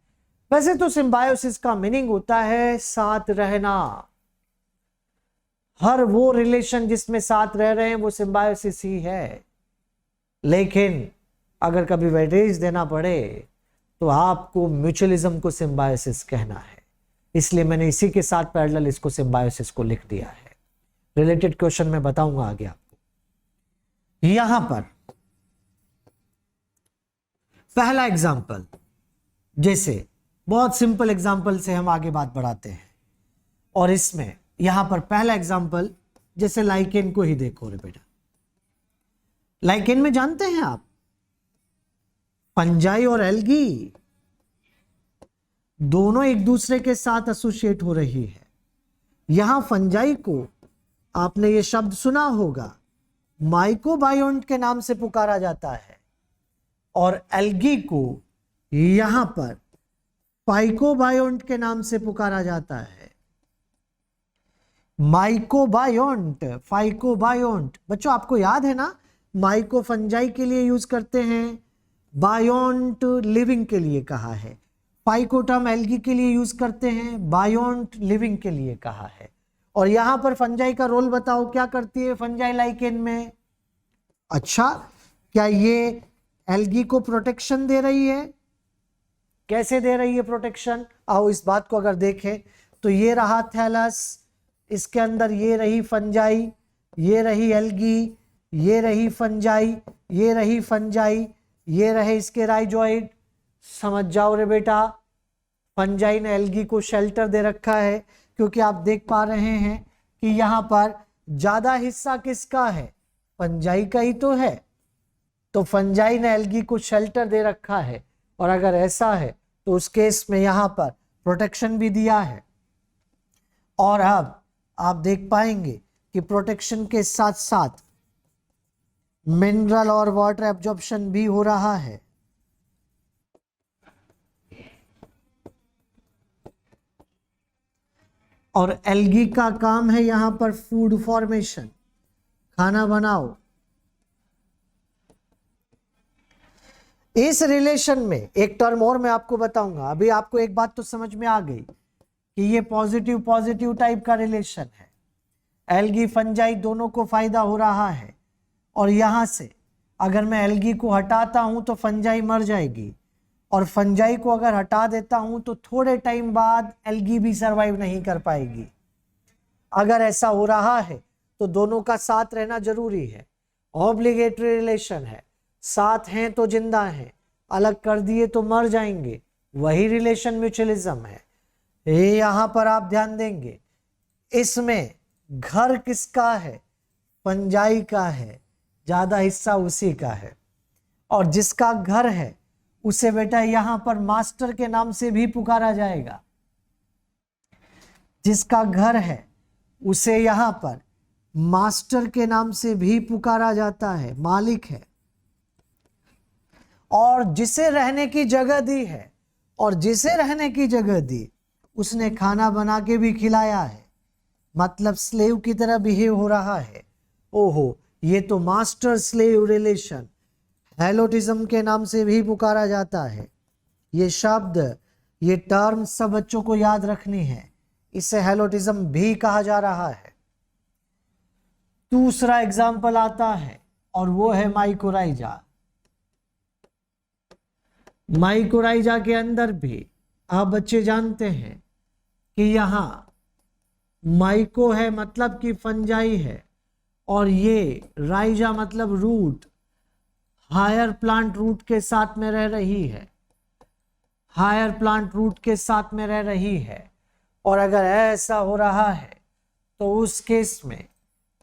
वैसे तो सिम्बायोसिस का मीनिंग होता है साथ रहना। हर वो रिलेशन जिसमें साथ रह रहे हैं वो सिम्बायोसिस ही है। लेकिन अगर कभी वेटेज देना पड़े तो आपको म्यूचुअलिज्म को सिम्बायोसिस कहना है। इसलिए मैंने इसी के साथ पैरेलल इसको सिम्बायोसिस को लिख दिया है। रिलेटेड क्वेश्चन में बताऊंगा आगे आपको। यहां पर पहला एग्जाम्पल, जैसे बहुत सिंपल एग्जाम्पल से हम आगे बात बढ़ाते हैं, और इसमें यहां पर पहला एग्जाम्पल जैसे लाइकेन को ही देखो रे बेटा। लाइकेन में जानते हैं आप फंजाई और एल्गी दोनों एक दूसरे के साथ एसोसिएट हो रही है। यहां फंजाई को आपने ये शब्द सुना होगा, माइकोबायोन्ट के नाम से पुकारा जाता है, और एल्गी को यहां पर फाइकोबायोन्ट के नाम से पुकारा जाता है। माइकोबायोन्ट, फाइकोबायोन्ट, बच्चों आपको याद है ना, माइको फंजाई के लिए यूज करते हैं, बायोन्ट लिविंग के लिए कहा है, फाइकोटर्म एल्गी के लिए यूज करते हैं, बायोन्ट लिविंग के लिए कहा है। और यहां पर फंजाई का रोल बताओ, क्या करती है फंजाई लाइकेन में? अच्छा, क्या ये एल्गी को प्रोटेक्शन दे रही है? कैसे दे रही है प्रोटेक्शन? आओ इस बात को अगर देखें तो ये रहा थैलस, इसके अंदर ये रही फंजाई, ये रही एल्गी, ये रही फंजाई, ये रही फंजाई, ये रहे इसके राइजोइड। समझ जाओ रे बेटा, फंजाई ने एल्गी को शेल्टर दे रखा है, क्योंकि आप देख पा रहे हैं कि यहां पर ज्यादा हिस्सा किसका है? फंजाई का ही तो है। तो फंजाई ने एल्गी को शेल्टर दे रखा है, और अगर ऐसा है तो उस केस में यहां पर प्रोटेक्शन भी दिया है। और अब आप देख पाएंगे कि प्रोटेक्शन के साथ साथ मिनरल और वाटर एब्जॉर्प्शन भी हो रहा है। और एल्गी का काम है यहां पर फूड फॉर्मेशन, खाना बनाओ। इस रिलेशन में एक टर्म और मैं आपको बताऊंगा। अभी आपको एक बात तो समझ में आ गई कि ये पॉजिटिव पॉजिटिव टाइप का रिलेशन है। एल्गी फंजाई दोनों को फायदा हो रहा है, और यहां से अगर मैं एल्गी को हटाता हूं तो फंजाई मर जाएगी, और फंजाई को अगर हटा देता हूं तो थोड़े टाइम बाद एल्गी भी सरवाइव नहीं कर पाएगी। अगर ऐसा हो रहा है तो दोनों का साथ रहना जरूरी है, ऑब्लिगेटरी रिलेशन है। साथ हैं तो जिंदा हैं, अलग कर दिए तो मर जाएंगे, वही रिलेशन म्यूचुअलिज्म है। ये यहां पर आप ध्यान देंगे, इसमें घर किसका है? फंजाई का है, ज्यादा हिस्सा उसी का है। और जिसका घर है उसे बेटा यहां पर मास्टर के नाम से भी पुकारा जाएगा। जिसका घर है उसे यहां पर मास्टर के नाम से भी पुकारा जाता है, मालिक है। और जिसे रहने की जगह दी है, और जिसे रहने की जगह दी उसने खाना बना के भी खिलाया है, मतलब स्लेव की तरह बिहेव हो रहा है। ओहो, ये तो मास्टर स्लेव रिलेशन हेलोटिज्म के नाम से भी पुकारा जाता है। ये शब्द, ये टर्म सब बच्चों को याद रखनी है। इसे हेलोटिज्म भी कहा जा रहा है। दूसरा एग्जाम्पल आता है और वो है माइकोराइजा। माइकोराइजा के अंदर भी आप बच्चे जानते हैं कि यहां माइको है मतलब कि फंजाई है, और ये राइजा मतलब रूट, हायर प्लांट रूट के साथ में रह रही है, हायर प्लांट रूट के साथ में रह रही है। और अगर ऐसा हो रहा है तो उस केस में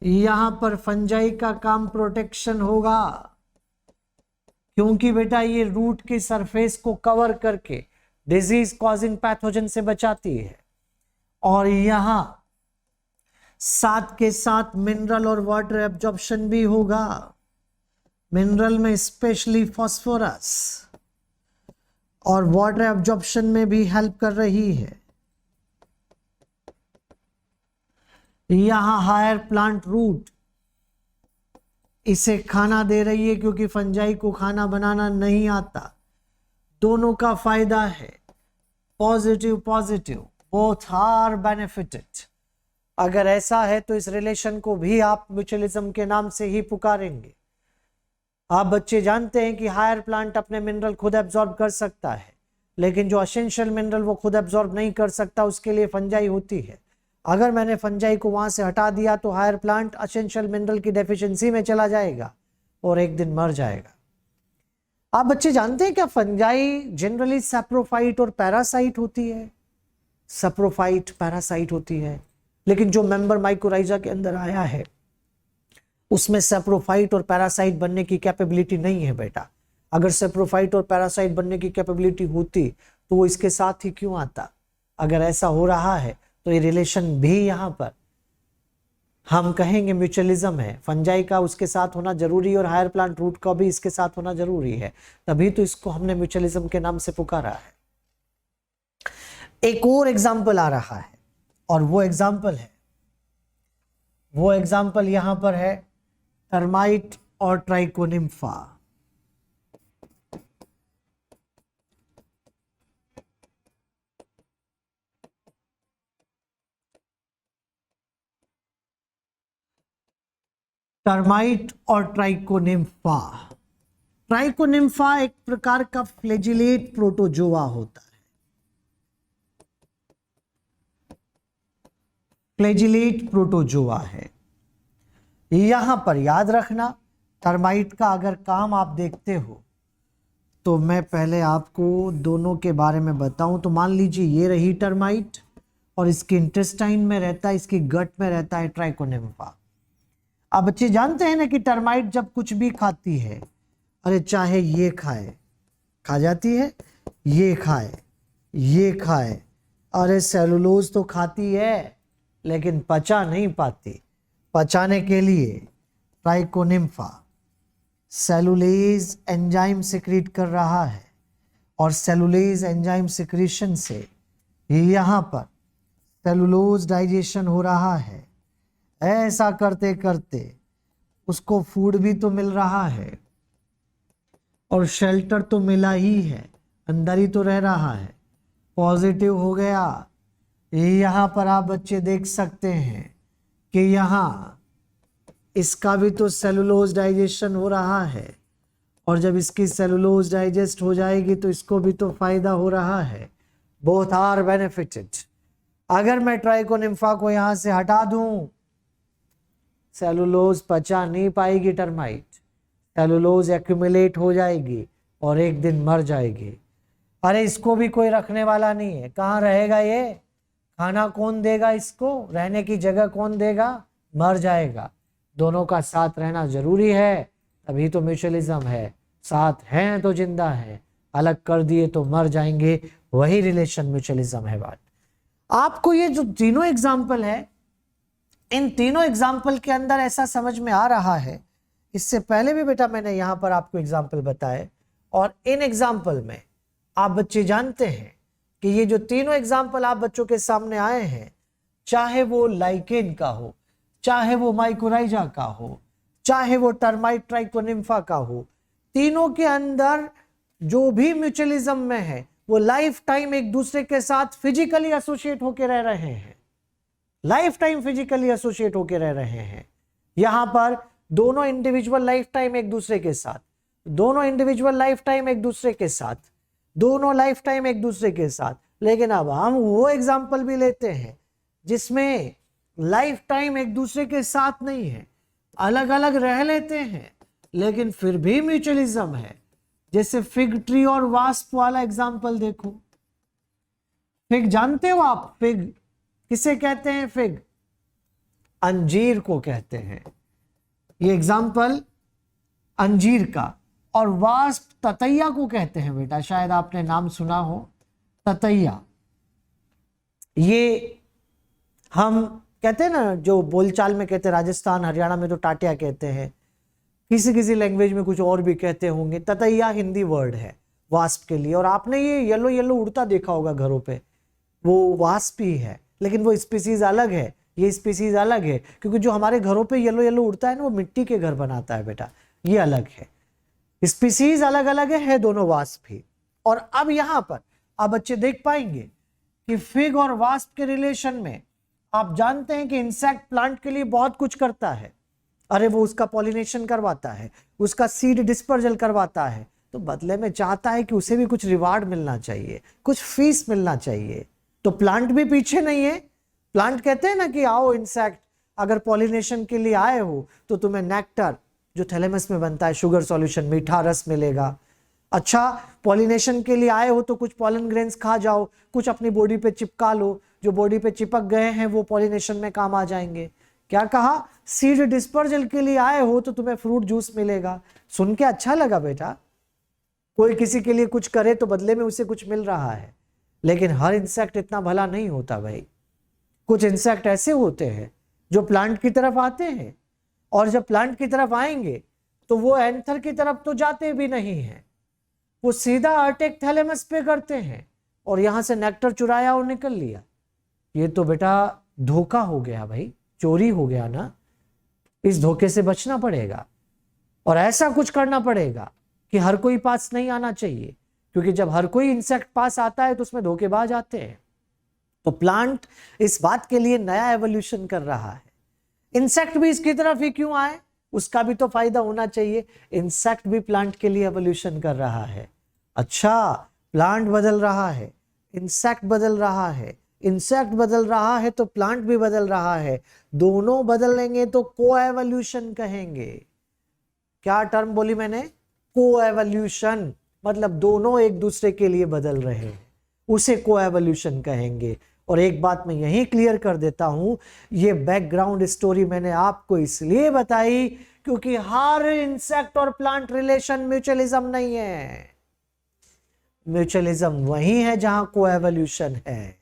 यहां पर फंजाई का काम प्रोटेक्शन होगा, क्योंकि बेटा ये रूट की सरफेस को कवर करके डिजीज कॉजिंग पैथोजन से बचाती है। और यहां साथ के साथ मिनरल और वाटर एब्जॉर्प्शन भी होगा। मिनरल में स्पेशली फास्फोरस, और वाटर एब्जॉर्प्शन में भी हेल्प कर रही है। यहां हायर प्लांट रूट इसे खाना दे रही है क्योंकि फंजाई को खाना बनाना नहीं आता। दोनों का फायदा है, positive positive, both are benefited. अगर ऐसा है तो इस रिलेशन को भी आप म्यूचुअलिज्म के नाम से ही पुकारेंगे। आप बच्चे जानते हैं कि हायर प्लांट अपने मिनरल खुद एब्जॉर्ब कर सकता है, लेकिन जो एसेंशियल मिनरल वो खुद एब्जॉर्ब नहीं कर सकता, उसके लिए फंजाई होती है। अगर मैंने फंजाई को वहां से हटा दिया तो हायर प्लांट एसेंशियल मिनरल की डेफिशिएंसी में चला जाएगा और एक दिन मर जाएगा। आप बच्चे जानते हैं क्या फंजाई जनरली सैप्रोफाइट और पैरासाइट होती है? सैप्रोफाइट पैरासाइट होती है, लेकिन जो मेंबर माइकोराइजा के अंदर आया है उसमें सैप्रोफाइट और पैरासाइट बनने की कैपेबिलिटी नहीं है बेटा। अगर सैप्रोफाइट और पैरासाइट बनने की कैपेबिलिटी होती तो वो इसके साथ ही क्यों आता? अगर ऐसा हो रहा है तो ये रिलेशन भी यहाँ पर हम कहेंगे म्यूचुअलिज्म है। फंजाई का उसके साथ होना जरूरी और हायर प्लांट रूट का भी इसके साथ होना जरूरी है, तभी तो इसको हमने म्यूचुअलिज्म के नाम से पुकारा है। एक और एग्जाम्पल आ रहा है और वो एग्जाम्पल यहां पर है टर्माइट और ट्राइकोनिम्फा। टर्माइट और ट्राइकोनिम्फा। ट्राइकोनिम्फा एक प्रकार का फ्लैजिलेट प्रोटोजोआ होता है। फ्लैजिलेट प्रोटोजोआ है। यहां पर याद रखना, टर्माइट का अगर काम आप देखते हो तो मैं पहले आपको दोनों के बारे में बताऊं तो मान लीजिए ये रही टर्माइट और इसके इंटेस्टाइन में रहता है, इसकी गट में रहता है ट्राइकोनिम्फा। अब बच्चे जानते हैं ना कि टर्माइट जब कुछ भी खाती है, अरे चाहे ये खाए, खा जाती है, ये खाए, ये खाए, अरे सेलुलोज तो खाती है लेकिन पचा नहीं पाती। पचाने के लिए ट्राइकोनिम्फा सेलुलेज एंजाइम सिक्रीट कर रहा है और सेलुलेज एंजाइम सिक्रीशन से यहाँ पर सेलुलोज डाइजेशन हो रहा है। ऐसा करते करते उसको फूड भी तो मिल रहा है और शेल्टर तो मिला ही है, अंदर ही तो रह रहा है, पॉजिटिव हो गया। यहाँ पर आप बच्चे देख सकते हैं कि यहाँ इसका भी तो सेलुलोज डाइजेशन हो रहा है और जब इसकी सेलुलोज डाइजेस्ट हो जाएगी तो इसको भी तो फायदा हो रहा है। Both are benefited. अगर मैं ट्राइकोनिम्फा को यहाँ से हटा दूं, सेलुलोज पचा नहीं पाएगी टर्माइट, सेलुलोज एक्यूमुलेट हो जाएगी और एक दिन मर जाएगी। अरे इसको भी कोई रखने वाला नहीं है, कहाँ रहेगा ये? खाना कौन देगा इसको? रहने की जगह कौन देगा? मर जाएगा। दोनों का साथ रहना जरूरी है, तभी तो म्यूचुअलिज्म है। साथ हैं तो जिंदा है, अलग कर दिए तो मर जाएंगे, वही रिलेशन म्यूचुअलिज्म है। बात आपको ये जो तीनों एग्जाम्पल है, इन तीनों एग्जाम्पल के अंदर ऐसा समझ में आ रहा है, इससे पहले भी बेटा मैंने यहाँ पर आपको एग्जाम्पल बताए और इन एग्जाम्पल में आप बच्चे जानते हैं कि ये जो तीनों एग्जाम्पल आप बच्चों के सामने आए हैं, चाहे वो लाइकेन का हो, चाहे वो माइकोराइजा का हो, चाहे वो टर्माइट ट्राइकोनिम्फा का हो, तीनों के अंदर जो भी म्यूचुअलिज्म में है वो लाइफ टाइम एक दूसरे के साथ फिजिकली एसोसिएट होकर रह रहे हैं। लाइफ टाइम फिजिकली एसोसिएट होकर रह रहे हैं। यहां पर दोनों इंडिविजुअल लाइफ टाइम एक दूसरे के साथ, दोनों इंडिविजुअल लाइफ टाइम एक दूसरे के साथ, दोनों लाइफ टाइम एक दूसरे के साथ। लेकिन अब हम वो एग्जाम्पल भी लेते हैं जिसमें लाइफ टाइम एक दूसरे के साथ नहीं है, अलग अलग रह लेते हैं लेकिन फिर भी म्यूचुअलिज्म है। जैसे फिग ट्री और वास्प वाला एग्जाम्पल देखो। फिग जानते हो आप? फिग किसे कहते हैं? फिग अंजीर को कहते हैं। ये एग्जाम्पल अंजीर का। और वास्प ततैया को कहते हैं बेटा, शायद आपने नाम सुना हो, ततैया। ये हम कहते हैं ना, जो बोलचाल में कहते हैं, राजस्थान हरियाणा में तो टाटिया कहते हैं, किसी किसी लैंग्वेज में कुछ और भी कहते होंगे। ततैया हिंदी वर्ड है वास्प के लिए। और आपने ये येलो येलो उड़ता देखा होगा घरों पे, वो वास्प ही है, लेकिन वो स्पीसीज अलग है। ये स्पीसीज अलग है, क्योंकि जो हमारे घरों पे येलो येलो उड़ता है ना वो मिट्टी के घर बनाता है बेटा, ये अलग है। स्पीसीज अलग अलग है दोनों वास्प भी। और अब यहां पर आप बच्चे देख पाएंगे कि फिग और वास्प के रिलेशन में आप जानते हैं कि इंसेक्ट प्लांट के लिए बहुत कुछ करता है। अरे वो उसका पॉलिनेशन करवाता है, उसका सीड डिस्पर्जल करवाता है, तो बदले में चाहता है कि उसे भी कुछ रिवार्ड मिलना चाहिए, कुछ फीस मिलना चाहिए। तो प्लांट भी पीछे नहीं है। प्लांट कहते हैं ना कि आओ इंसेक्ट, अगर पॉलिनेशन के लिए आए हो तो तुम्हें नेक्टर जो थैलेमस में बनता है, शुगर सॉल्यूशन, मीठा रस मिलेगा। अच्छा, पॉलिनेशन के लिए आए हो तो कुछ पॉलन ग्रेन्स खा जाओ, कुछ अपनी बॉडी पे चिपका लो, जो बॉडी पे चिपक गए हैं वो पॉलिनेशन में काम आ जाएंगे। क्या कहा? सीड डिस्पर्जल के लिए आए हो तो तुम्हें फ्रूट जूस मिलेगा। सुन के अच्छा लगा बेटा, कोई किसी के लिए कुछ करे तो बदले में उसे कुछ मिल रहा है। लेकिन हर इंसेक्ट इतना भला नहीं होता भाई। कुछ इंसेक्ट ऐसे होते हैं जो प्लांट की तरफ आते हैं, और जब प्लांट की तरफ आएंगे तो वो एंथर की तरफ तो जाते भी नहीं है, वो सीधा अटैक थैलेमस पे करते हैं और यहां से नेक्टर चुराया और निकल लिया। ये तो बेटा धोखा हो गया भाई, चोरी हो गया ना। इस धोखे से बचना पड़ेगा और ऐसा कुछ करना पड़ेगा कि हर कोई पास नहीं आना चाहिए, क्योंकि जब हर कोई इंसेक्ट पास आता है तो उसमें धोखेबाज आते हैं। तो प्लांट इस बात के लिए नया एवोल्यूशन कर रहा है। इंसेक्ट भी इसकी तरफ ही क्यों आए, उसका भी तो फायदा होना चाहिए। इंसेक्ट भी प्लांट के लिए एवोल्यूशन कर रहा है। अच्छा, प्लांट बदल रहा है, इंसेक्ट बदल रहा है, इंसेक्ट बदल रहा है तो प्लांट भी बदल रहा है। दोनों बदलेंगे तो कोएवोल्यूशन कहेंगे। क्या टर्म बोली मैंने? कोएवोल्यूशन, मतलब दोनों एक दूसरे के लिए बदल रहे हैं, उसे कोएवोल्यूशन कहेंगे। और एक बात मैं यही क्लियर कर देता हूं, ये बैकग्राउंड स्टोरी मैंने आपको इसलिए बताई क्योंकि हर इंसेक्ट और प्लांट रिलेशन म्यूचुअलिज्म नहीं है। म्यूचुअलिज्म वही है जहां कोएवोल्यूशन है।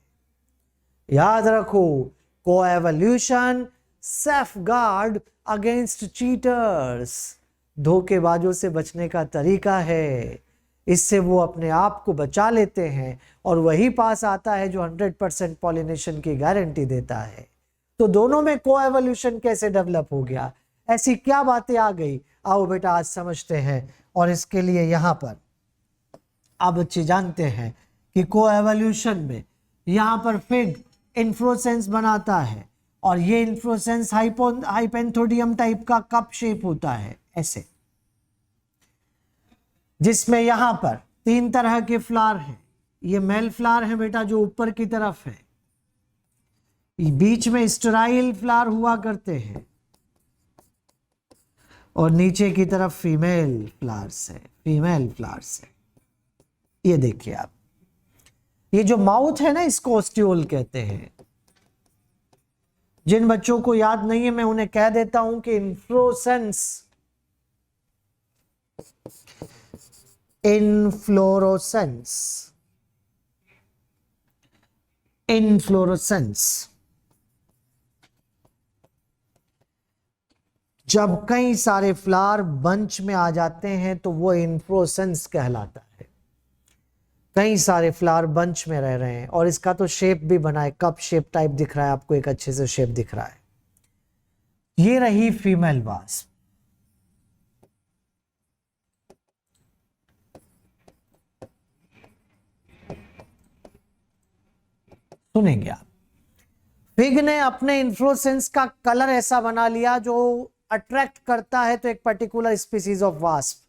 याद रखो, कोएवोल्यूशन सेफगार्ड अगेंस्ट चीटर्स, धोखेबाजों से बचने का तरीका है। इससे वो अपने आप को बचा लेते हैं और वही पास आता है जो 100% पॉलिनेशन की गारंटी देता है। तो दोनों में कोएवोल्यूशन कैसे डेवलप हो गया, ऐसी क्या बातें आ गई, आओ बेटा आज समझते हैं। और इसके लिए यहां पर आप बच्चे जानते हैं कि कोएवोल्यूशन में यहां पर फिग इन्फ्लोरेसेंस बनाता है और ये इन्फ्लोरेसेंस हाइपेंथोडियम टाइप का कप शेप होता है ऐसे, जिसमें यहां पर 3 तरह के फ्लावर हैं। ये मेल फ्लावर है बेटा जो ऊपर की तरफ है, बीच में स्टेराइल फ्लावर हुआ करते हैं और नीचे की तरफ फीमेल फ्लावर्स है, फीमेल फ्लावर्स है। ये देखिए आप, ये जो माउथ है ना इसको ओस्टियोल कहते हैं। जिन बच्चों को याद नहीं है मैं उन्हें कह देता हूं कि इन्फ्लोरेसेंस, इन्फ्लोरेसेंस, इन्फ्लोरेसेंस, जब कई सारे फ्लावर बंच में आ जाते हैं तो वो इन्फ्लोरेसेंस कहलाता है। कई सारे फ्लावर बंच में रह रहे हैं और इसका तो शेप भी बना है, कप शेप टाइप दिख रहा है आपको, एक अच्छे से शेप दिख रहा है। ये रही फीमेल वास्प। सुनेंगे आप, फिग ने अपने इन्फ्लोरेसेंस का कलर ऐसा बना लिया जो अट्रैक्ट करता है तो एक पर्टिकुलर स्पीसीज ऑफ वास्प।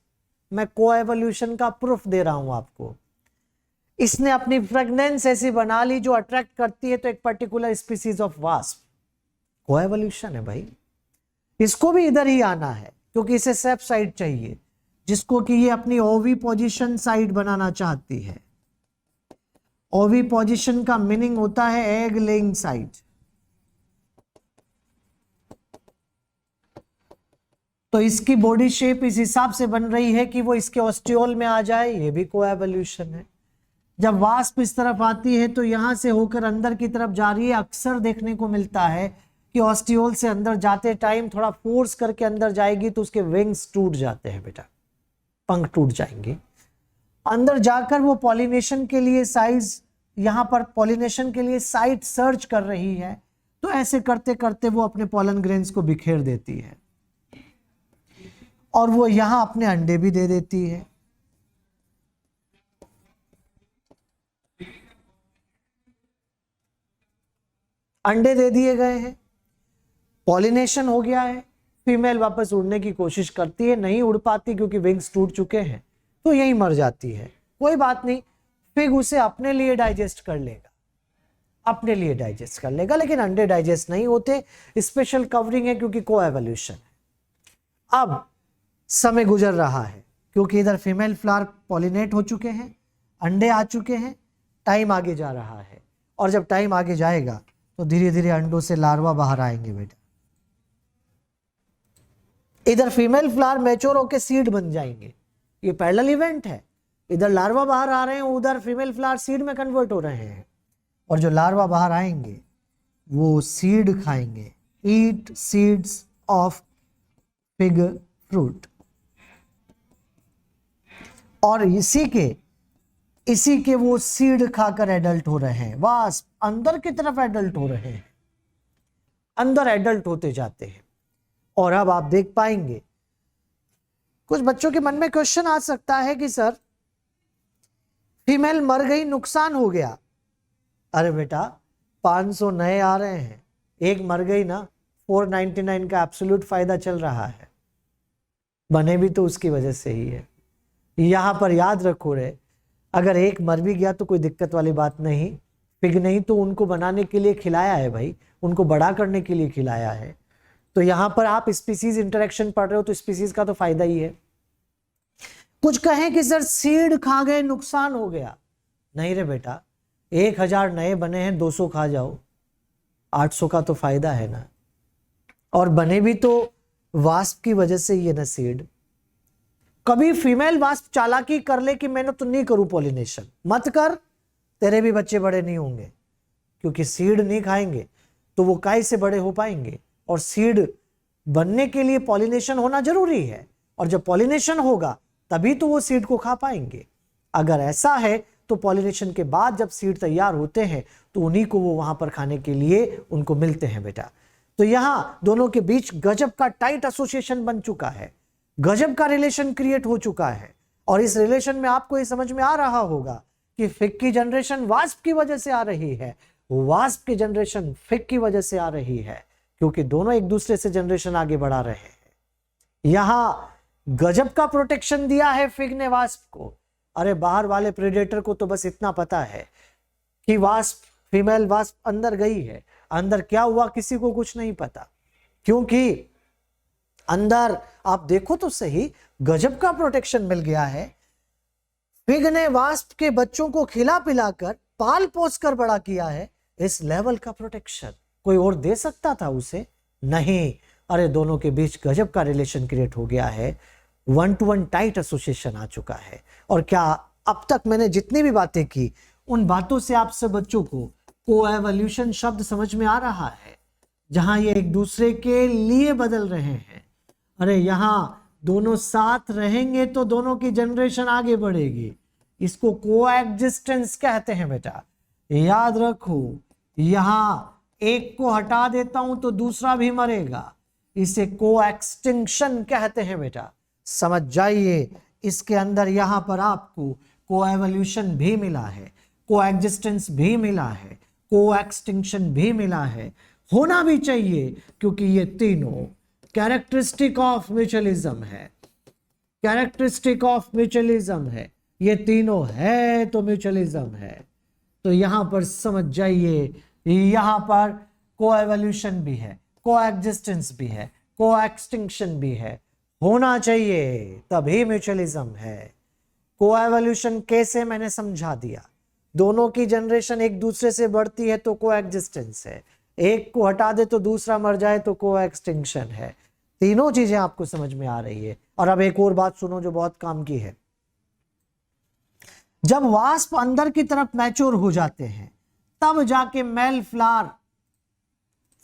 मैं कोएवोल्यूशन का प्रूफ दे रहा हूं आपको। इसने अपनी फ्रेगनेंस ऐसी बना ली जो अट्रैक्ट करती है तो एक particular species of wasp. Coevolution है भाई। इसको भी इधर ही आना है क्योंकि इसे सेफ साइड चाहिए, जिसको कि ये अपनी ओवी पोजीशन साइड बनाना चाहती है। ओवी पोजीशन का मीनिंग होता है एग लेइंग साइड। तो इसकी बॉडी शेप इस हिसाब से बन रही है कि वो इसके ऑस्टियोल में आ जाए, ये भी कोएवोल्यूशन है। जब वास्प इस तरफ आती है तो यहां से होकर अंदर की तरफ जा रही है। अक्सर देखने को मिलता है कि ऑस्टियोल से अंदर जाते टाइम थोड़ा फोर्स करके अंदर जाएगी तो उसके विंग्स टूट जाते हैं बेटा, पंख टूट जाएंगे। अंदर जाकर वो पॉलिनेशन के लिए साइज, यहां पर पॉलिनेशन के लिए साइट सर्च कर रही है। तो ऐसे करते करते वो अपने पॉलन ग्रेन्स को बिखेर देती है और वो यहां अपने अंडे भी दे देती है। अंडे दे दिए गए हैं, पॉलिनेशन हो गया है, फीमेल वापस उड़ने की कोशिश करती है, नहीं उड़ पाती क्योंकि विंग्स टूट चुके हैं, तो यहीं मर जाती है। कोई बात नहीं, फिग उसे अपने लिए डाइजेस्ट कर लेगा, अपने लिए डाइजेस्ट कर लेगा, लेकिन अंडे डाइजेस्ट नहीं होते, स्पेशल कवरिंग है क्योंकि कोएवोल्यूशन है। अब समय गुजर रहा है क्योंकि इधर फीमेल फ्लावर पॉलिनेट हो चुके हैं, अंडे आ चुके हैं, टाइम आगे जा रहा है, और जब टाइम आगे जाएगा तो धीरे धीरे अंडों से लार्वा बाहर आएंगे बेटा। इधर फीमेल फ्लावर मैच्योर होकर सीड बन जाएंगे, ये पैरेलल इवेंट है, इधर लार्वा बाहर आ रहे हैं, उधर फीमेल फ्लावर सीड में कन्वर्ट हो रहे हैं, और जो लार्वा बाहर आएंगे वो सीड खाएंगे, ईट सीड्स ऑफ फिग फ्रूट, और इसी के वो सीड खाकर एडल्ट हो रहे हैं, वास्प अंदर की तरफ एडल्ट हो रहे हैं, अंदर एडल्ट होते जाते हैं। और अब आप देख पाएंगे कुछ बच्चों के मन में क्वेश्चन आ सकता है कि सर फीमेल मर गई, नुकसान हो गया। अरे बेटा 500 नए आ रहे हैं, एक मर गई ना, 499 का एब्सोल्यूट फायदा चल रहा है, बने भी तो उसकी वजह से ही है। यहां पर याद रखो रे, अगर एक मर भी गया तो कोई दिक्कत वाली बात नहीं, फिग नहीं तो उनको बनाने के लिए खिलाया है भाई, उनको बड़ा करने के लिए खिलाया है। तो यहां पर आप स्पीसीज इंटरेक्शन पढ़ रहे हो तो स्पीसीज का तो फायदा ही है। कुछ कहें कि सर सीड खा गए, नुकसान हो गया। नहीं रे बेटा, 1000 नए बने हैं, 200 खा जाओ, 800 का तो फायदा है ना, और बने भी तो वास्प की वजह से ये ना सीड। कभी फीमेल वास्प चालाकी कर ले कि मैंने तो नहीं करूं पॉलिनेशन, मत कर, तेरे भी बच्चे बड़े नहीं होंगे, क्योंकि सीड नहीं खाएंगे तो वो काय से बड़े हो पाएंगे, और सीड बनने के लिए पॉलिनेशन होना जरूरी है, और जब पॉलिनेशन होगा तभी तो वो सीड को खा पाएंगे। अगर ऐसा है तो पॉलिनेशन के बाद जब सीड तैयार होते हैं तो उन्हीं को वो वहां पर खाने के लिए उनको मिलते हैं बेटा। तो यहां दोनों के बीच गजब का टाइट एसोसिएशन बन चुका है, गजब का रिलेशन क्रिएट हो चुका है, और इस रिलेशन में आपको ये समझ में आ रहा होगा कि फिग की जनरेशन वास्प की वजह से आ रही है, वास्प की जनरेशन फिग की वजह से आ रही है, क्योंकि दोनों एक दूसरे से जनरेशन आगे बढ़ा रहे हैं। यहां गजब का प्रोटेक्शन दिया है फिग ने वास्प को। अरे बाहर वाले प्रेडेटर को तो बस इतना पता है कि वास्प, फीमेल वास्प अंदर गई है, अंदर क्या हुआ किसी को कुछ नहीं पता, क्योंकि अंदर आप देखो तो सही गजब का प्रोटेक्शन मिल गया है। फिग ने वास्प के बच्चों को खिला पिलाकर पाल पोस कर बड़ा किया है। इस लेवल का प्रोटेक्शन कोई और दे सकता था उसे? नहीं। अरे दोनों के बीच गजब का रिलेशन क्रिएट हो गया है, 1 to 1 टाइट एसोसिएशन आ चुका है। और क्या अब तक मैंने जितनी भी बातें की उन बातों से आप सब बच्चों को कोएवोल्यूशन शब्द समझ में आ रहा है, जहां ये एक दूसरे के लिए बदल रहे हैं। अरे यहां दोनों साथ रहेंगे तो दोनों की जनरेशन आगे बढ़ेगी, इसको कोएग्जिस्टेंस कहते हैं बेटा, याद रखो। यहां एक को हटा देता हूं तो दूसरा भी मरेगा, इसे कोएक्सटिंक्शन कहते हैं बेटा, समझ जाइए। इसके अंदर यहां पर आपको कोएवोल्यूशन भी मिला है, कोएग्जिस्टेंस भी मिला है, कोएक्सटिंक्शन भी मिला है, होना भी चाहिए, क्योंकि ये तीनों कैरेक्टरिस्टिक ऑफ म्यूचुअलिज्म है, कैरेक्टरिस्टिक ऑफ म्यूचुअलिज्म है, ये तीनों है तो म्यूचुअलिज्म है। तो यहां पर समझ जाइए, यहां पर कोएवोल्यूशन भी है, कोएग्जिस्टेंस भी है, कोएक्सटिंक्शन भी है, होना चाहिए तभी म्यूचुअलिज्म है। कोएवोल्यूशन कैसे मैंने समझा दिया, दोनों की जनरेशन एक दूसरे से बढ़ती है तो कोएग्जिस्टेंस है, एक को हटा दे तो दूसरा मर जाए तो कोएक्सटिंक्शन है। तीनों चीजें आपको समझ में आ रही है। और अब एक और बात सुनो जो बहुत काम की है, जब वास्प अंदर की तरफ मैच्योर हो जाते हैं तब जाके मेल फ्लावर,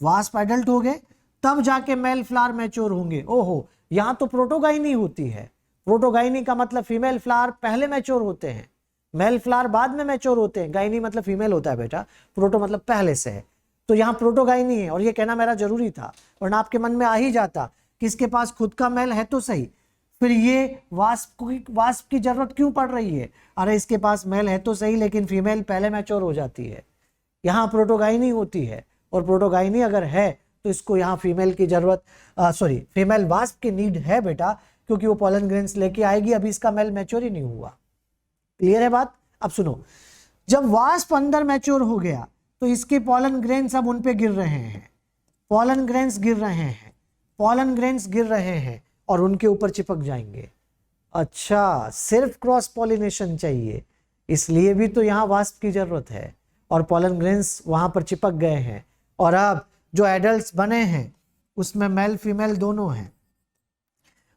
वास्प एडल्ट हो गए तब जाके मेल फ्लावर मैच्योर होंगे। ओहो, यहां तो प्रोटोगाइनी होती है। प्रोटोगाइनी का मतलब फीमेल फ्लावर पहले मैच्योर होते हैं, मेल फ्लावर बाद में मैच्योर होते हैं। गाइनी मतलब फीमेल होता है बेटा, प्रोटो मतलब पहले से है। तो यहाँ प्रोटोगाइनी है, और ये कहना मेरा जरूरी था वरना आपके मन में आ ही जाता कि इसके पास खुद का मेल है तो सही, फिर ये वास्प की जरूरत क्यों पड़ रही है? अरे इसके पास मेल है तो सही लेकिन फीमेल पहले मैच्योर हो जाती है, यहाँ प्रोटोगाइनी होती है, और प्रोटोगाइनी अगर है तो इसको यहाँ फीमेल की जरूरत फीमेल वास्प की नीड है बेटा, क्योंकि वो पॉलन ग्रेन्स लेके आएगी, अभी इसका मेल मैच्योर ही नहीं हुआ। क्लियर है बात? अब सुनो, जब वास्प अंदर मैच्योर हो गया तो इसके पॉलन ग्रेन्स अब उन पे गिर रहे हैं, पॉलन ग्रेन्स गिर रहे हैं, पॉलन ग्रेन्स गिर रहे हैं और उनके ऊपर चिपक जाएंगे। अच्छा, सिर्फ क्रॉस पॉलिनेशन चाहिए, इसलिए भी तो यहाँ वास्प की जरूरत है, और पॉलन ग्रेन्स वहां पर चिपक गए हैं, और अब जो एडल्ट्स बने हैं उसमें मेल फीमेल दोनों हैं।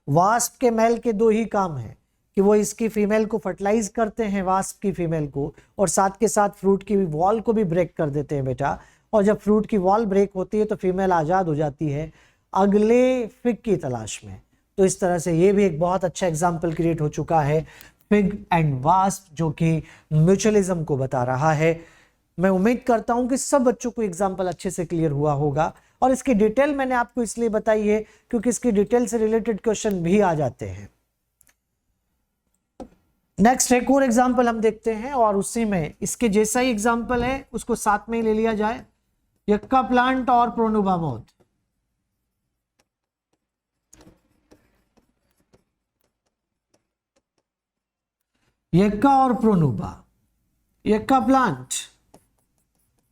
वास्प के मेल के दो ही काम हैं कि वो इसकी फीमेल को फर्टिलाइज करते हैं, वास्प की फीमेल को, और साथ के साथ फ्रूट की वॉल को भी ब्रेक कर देते हैं बेटा। और जब फ्रूट की वॉल ब्रेक होती है तो फीमेल आज़ाद हो जाती है अगले फिग की तलाश में। तो इस तरह से ये भी एक बहुत अच्छा एग्जाम्पल क्रिएट हो चुका है फिग एंड वास्प, जो कि म्यूचुअलिज्म को बता रहा है। मैं उम्मीद करता हूं कि सब बच्चों को एग्जाम्पल अच्छे से क्लियर हुआ होगा, और इसकी डिटेल मैंने आपको इसलिए बताई है क्योंकि इसकी डिटेल से रिलेटेड क्वेश्चन भी आ जाते हैं। नेक्स्ट एक और एग्जाम्पल हम देखते हैं, और उसी में इसके जैसा ही एग्जाम्पल है उसको साथ में ही ले लिया जाए। यक्का प्लांट और प्रोनुबा मोथ। यक्का और प्रोनुबा, यक्का प्लांट,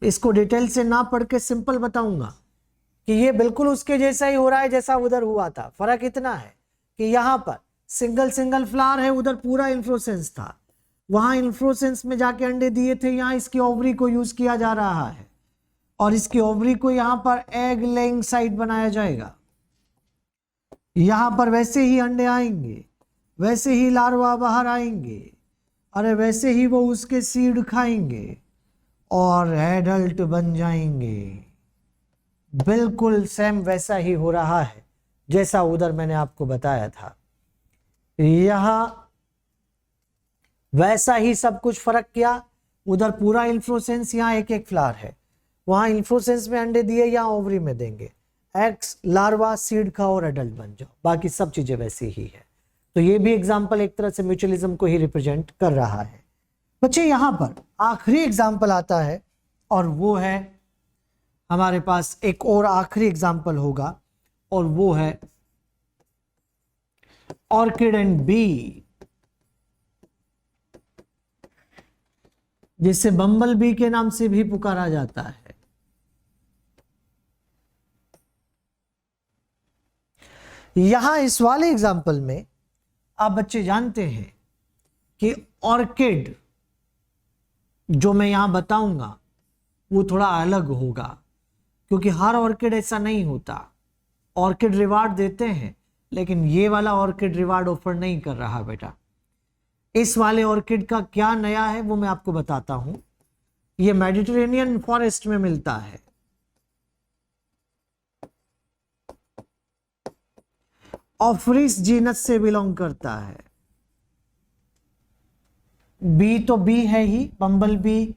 इसको डिटेल से ना पढ़ के सिंपल बताऊंगा कि ये बिल्कुल उसके जैसा ही हो रहा है जैसा उधर हुआ था। फर्क इतना है कि यहाँ पर सिंगल सिंगल फ्लावर है, उधर पूरा इन्फ्लोरेसेंस था, वहां इन्फ्लोरेसेंस में जाके अंडे दिए थे, यहाँ इसकी ओवरी को यूज किया जा रहा है, और इसकी ओवरी को यहाँ पर एग लेइंग साइट बनाया जाएगा। यहाँ पर वैसे ही अंडे आएंगे, वैसे ही लार्वा बाहर आएंगे, अरे वैसे ही वो उसके सीड खाएंगे और एडल्ट बन जाएंगे। बिल्कुल सेम वैसा ही हो रहा है जैसा उधर मैंने आपको बताया था। यहां वैसा ही सब कुछ फर्क किया, उधर पूरा इन्फ्लोरेसेंस, यहाँ एक एक फ्लावर है, वहां इन्फ्लोरेसेंस में अंडे दिए, यहाँ ओवरी में देंगे, एक्स लार्वा सीड खाओ और एडल्ट बन जाओ, बाकी सब चीजें वैसी ही है। तो ये भी एग्जाम्पल एक तरह से म्यूचुअलिज्म को ही रिप्रेजेंट कर रहा है। बच्चे यहां पर आखिरी एग्जाम्पल आता है, और वो है हमारे पास एक और आखिरी एग्जाम्पल होगा, और वो है ऑर्किड एंड बी, जिसे बम्बल बी के नाम से भी पुकारा जाता है। यहां इस वाले एग्जाम्पल में आप बच्चे जानते हैं कि ऑर्किड जो मैं यहां बताऊंगा वो थोड़ा अलग होगा, क्योंकि हर ऑर्किड ऐसा नहीं होता। ऑर्किड रिवार्ड देते हैं, लेकिन ये वाला ऑर्किड रिवार्ड ऑफर नहीं कर रहा बेटा। इस वाले ऑर्किड का क्या नया है वो मैं आपको बताता हूं। ये मेडिटेरेनियन फॉरेस्ट में मिलता है, ऑफरिस जीनस से बिलोंग करता है। बी तो बी है ही, बम्बल बी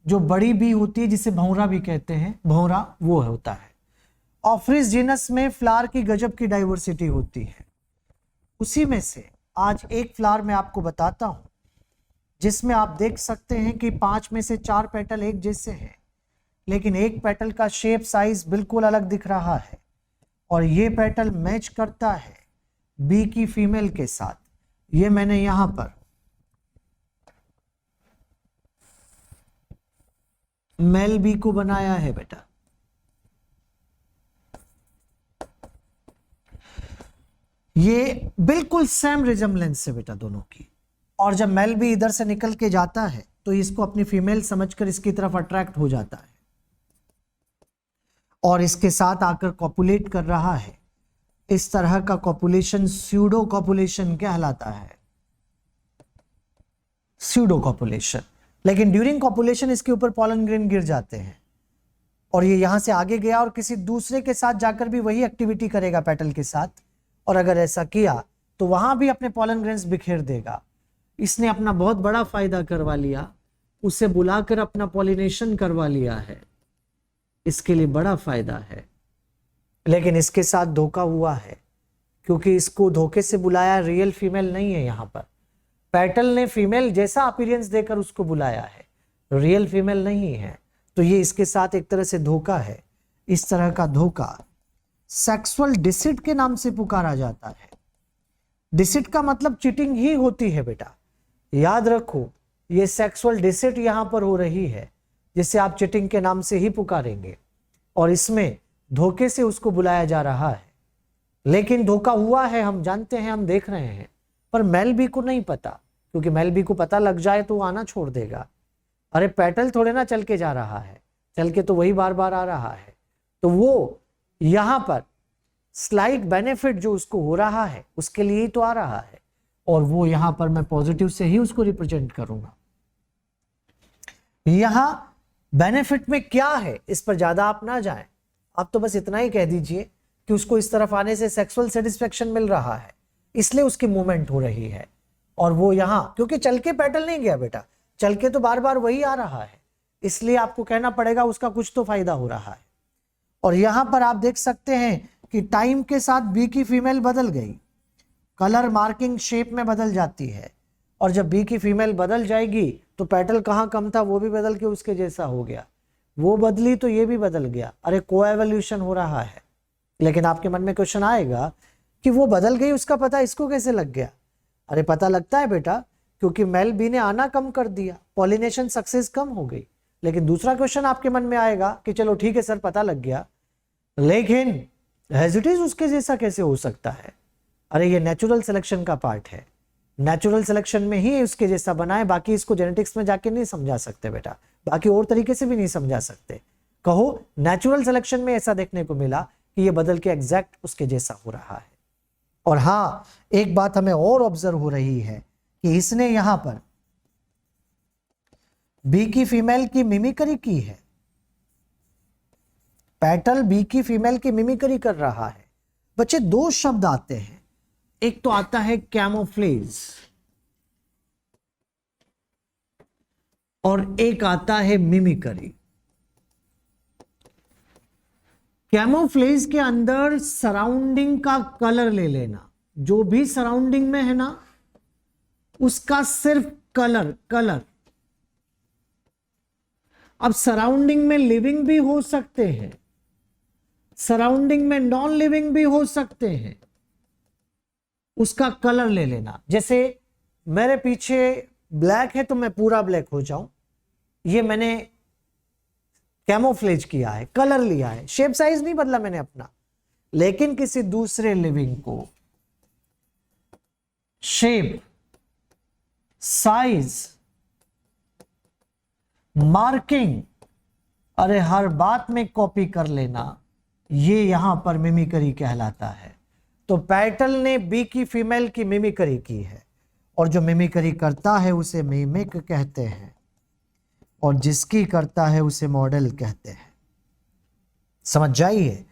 जो बड़ी बी होती है जिसे भौरा भी कहते हैं, भौरा वो होता है। ऑफरिस जीनस में फ्लावर की गजब की डाइवर्सिटी होती है। उसी में से आज एक फ्लावर मैं आपको बताता हूं जिसमें आप देख सकते हैं कि 5 में से 4 पेटल एक जैसे हैं, लेकिन एक पेटल का शेप साइज बिल्कुल अलग दिख रहा है, और ये पेटल मैच करता है बी की फीमेल के साथ। ये मैंने यहां पर मेल बी को बनाया है बेटा। ये बिल्कुल सेम रिजेम्बलेंस है बेटा दोनों की, और जब मेल बी इधर से निकल के जाता है तो इसको अपनी फीमेल समझकर इसकी तरफ अट्रैक्ट हो जाता है और इसके साथ आकर कॉपुलेट कर रहा है। इस तरह का कॉपुलेशन स्यूडो कॉपुलेशन कहलाता है, स्यूडो कॉपुलेशन। लेकिन ड्यूरिंग कॉपुलेशन इसके ऊपर पॉलन ग्रेन गिर जाते हैं और ये यहां से आगे गया और किसी दूसरे के साथ जाकर भी वही एक्टिविटी करेगा पेटल के साथ, और अगर ऐसा किया तो वहां भी अपने पॉलन ग्रेन्स बिखेर देगा। इसने अपना बहुत बड़ा फायदा करवा लिया, उसे बुलाकर अपना पॉलिनेशन करवा लिया है। इसके लिए बड़ा फायदा है। लेकिन इसके साथ धोखा हुआ है, क्योंकि इसको धोखे से बुलाया, रियल फीमेल नहीं है। यहाँ पर पेटल ने फीमेल जैसा अपीयरेंस देकर उसको बुलाया है, रियल फीमेल नहीं है। तो ये इसके साथ एक तरह से धोखा है। इस तरह का धोखा सेक्सुअल डिसिट के नाम से पुकारा जाता है। डिसिट का मतलब चीटिंग ही होती है बेटा, याद रखो। ये सेक्सुअल डिसिट यहां पर हो रही है, जिसे आप चीटिंग के नाम से ही पुकारेंगे, और इसमें धोखे से उसको बुलाया जा रहा है। लेकिन धोखा हुआ है, हम जानते हैं, हम देख रहे हैं, पर मेल बी को नहीं पता, क्योंकि मेल बी को पता लग जाए तो वो आना छोड़ देगा। अरे पेटल थोड़े ना चल के जा रहा है, चल के तो वही बार बार आ रहा है। तो वो यहां पर स्लाइट बेनिफिट जो उसको हो रहा है उसके लिए ही तो आ रहा है, और वो यहां पर मैं पॉजिटिव से ही उसको रिप्रेजेंट करूंगा। यहां बेनिफिट में क्या है, इस पर ज्यादा आप ना जाएं, आप तो बस इतना ही कह दीजिए कि उसको इस तरफ आने से सेक्सुअल सेटिस्फेक्शन मिल रहा है, इसलिए उसकी मूवमेंट हो रही है। और वो यहां क्योंकि चल के पेटल नहीं गया बेटा, चल के तो बार बार वही आ रहा है, इसलिए आपको कहना पड़ेगा उसका कुछ तो फायदा हो रहा है। और यहां पर आप देख सकते हैं कि टाइम के साथ बी की फीमेल बदल गई, कलर मार्किंग शेप में बदल जाती है, और जब बी की फीमेल बदल जाएगी तो पेटल कहाँ कम था वो भी बदल के उसके जैसा हो गया, वो बदली तो ये भी बदल गया। अरे कोएवोल्यूशन हो रहा है। लेकिन आपके मन में क्वेश्चन आएगा कि वो बदल गई, उसका पता इसको कैसे लग गया? अरे पता लगता है बेटा, क्योंकि मेल बी ने आना कम कर दिया, पॉलिनेशन सक्सेस कम हो गई। लेकिन दूसरा क्वेश्चन आपके मन में आएगा कि चलो ठीक है सर पता लग गया, लेकिन हेजिटेज उसके जैसा कैसे हो सकता है? अरे ये नेचुरल सिलेक्शन का पार्ट है, नेचुरल सिलेक्शन में ही उसके जैसा बना है, बाकी इसको जेनेटिक्स में जाके नहीं समझा सकते बेटा, बाकी और तरीके से भी नहीं समझा सकते। कहो नेचुरल सिलेक्शन में ऐसा देखने को मिला कि ये बदल के एग्जैक्ट उसके जैसा हो रहा है। और हाँ, एक बात हमें और ऑब्जर्व हो रही है कि इसने यहां पर बी की फीमेल की मिमिक्री की है, पेटल बी की फीमेल की मिमिक्री कर रहा है। बच्चे दो शब्द आते हैं, एक तो आता है कैमोफ्लेज और एक आता है मिमिक्री। कैमोफ्लेज के अंदर सराउंडिंग का कलर ले लेना, जो भी सराउंडिंग में है ना उसका सिर्फ कलर। अब सराउंडिंग में लिविंग भी हो सकते हैं, सराउंडिंग में नॉन लिविंग भी हो सकते हैं, उसका कलर ले लेना। जैसे मेरे पीछे ब्लैक है तो मैं पूरा ब्लैक हो जाऊं, ये मैंने कैमोफ्लेज किया है, कलर लिया है, शेप साइज नहीं बदला मैंने अपना। लेकिन किसी दूसरे लिविंग को शेप, साइज, मार्किंग, अरे हर बात में कॉपी कर लेना, ये यहां पर मिमिक्री कहलाता है। तो पेटल ने बी की फीमेल की मिमिक्री की है, और जो मिमिक्री करता है उसे मिमिक कहते हैं, और जिसकी करता है उसे मॉडल कहते हैं। समझ जाइए,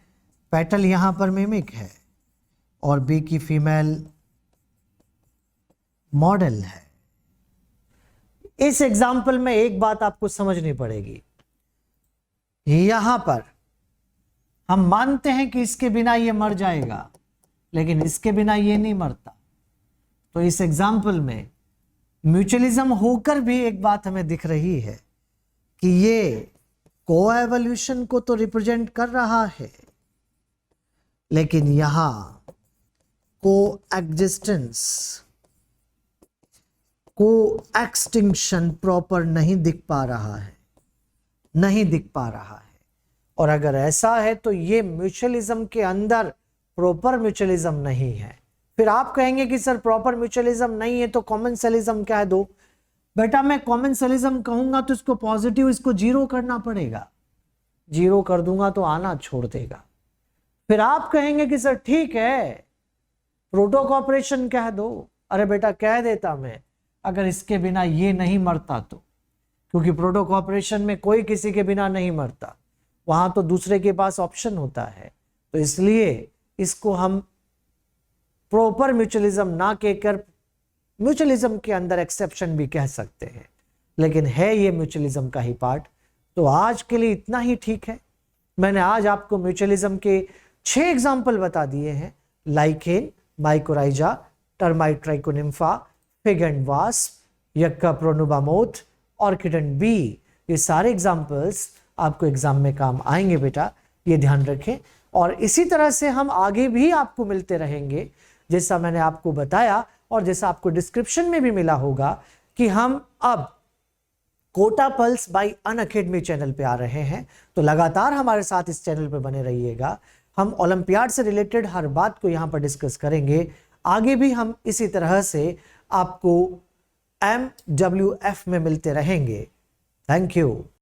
पेटल यहां पर मिमिक है और बी की फीमेल मॉडल है। इस एग्जाम्पल में एक बात आपको समझनी पड़ेगी, यहां पर हम मानते हैं कि इसके बिना ये मर जाएगा, लेकिन इसके बिना ये नहीं मरता। तो इस एग्जाम्पल में म्यूचुअलिज्म होकर भी एक बात हमें दिख रही है कि ये कोएवोल्यूशन को तो रिप्रेजेंट कर रहा है, लेकिन यहां कोएग्जिस्टेंस, कोएक्सटिंक्शन प्रॉपर नहीं दिख पा रहा है, नहीं दिख पा रहा है। और अगर ऐसा है तो ये म्यूचुअलिज्म के अंदर प्रॉपर म्यूचुअलिज्म नहीं है। फिर आप कहेंगे कि सर प्रॉपर म्यूचुअलिज्म नहीं है तो कॉमेंसलिज्म कह दो। बेटा मैं कॉमेंसलिज्म कहूंगा तो इसको पॉजिटिव, इसको जीरो करना पड़ेगा, जीरो कर दूंगा तो आना छोड़ देगा। फिर आप कहेंगे कि सर ठीक है प्रोटो कॉपरेशन कह दो। अरे बेटा कह देता मैं, अगर इसके बिना ये नहीं मरता तो, क्योंकि प्रोटो कॉपरेशन में कोई किसी के बिना नहीं मरता, वहां तो दूसरे के पास ऑप्शन होता है। तो इसलिए इसको हम प्रॉपर म्यूचुअलिज्म ना कहकर म्यूचुअलिज्म के अंदर एक्सेप्शन भी कह सकते हैं, लेकिन है ये म्यूचुअलिज्म का ही पार्ट। तो आज के लिए इतना ही ठीक है। मैंने आज आपको म्यूचुअलिज्म के 6 एग्जाम्पल बता दिए हैं, lichen, mycorrhiza, termite trichonympha, fig and wasp, yucca pronuba moth, orchid and bee. ये सारे एग्जाम्पल्स आपको एग्जाम में काम आएंगे बेटा, ये ध्यान रखें। और इसी तरह से हम आगे भी आपको मिलते रहेंगे, जैसा मैंने आपको बताया और जैसा आपको डिस्क्रिप्शन में भी मिला होगा कि हम अब Kota pulse by Unacademy channel पे आ रहे हैं। तो लगातार हमारे साथ इस चैनल पे बने रहिएगा। हम ओलंपियाड से रिलेटेड हर बात को यहाँ पर डिस्कस करेंगे। आगे भी हम इसी तरह से आपको MWF में मिलते रहेंगे। Thank you.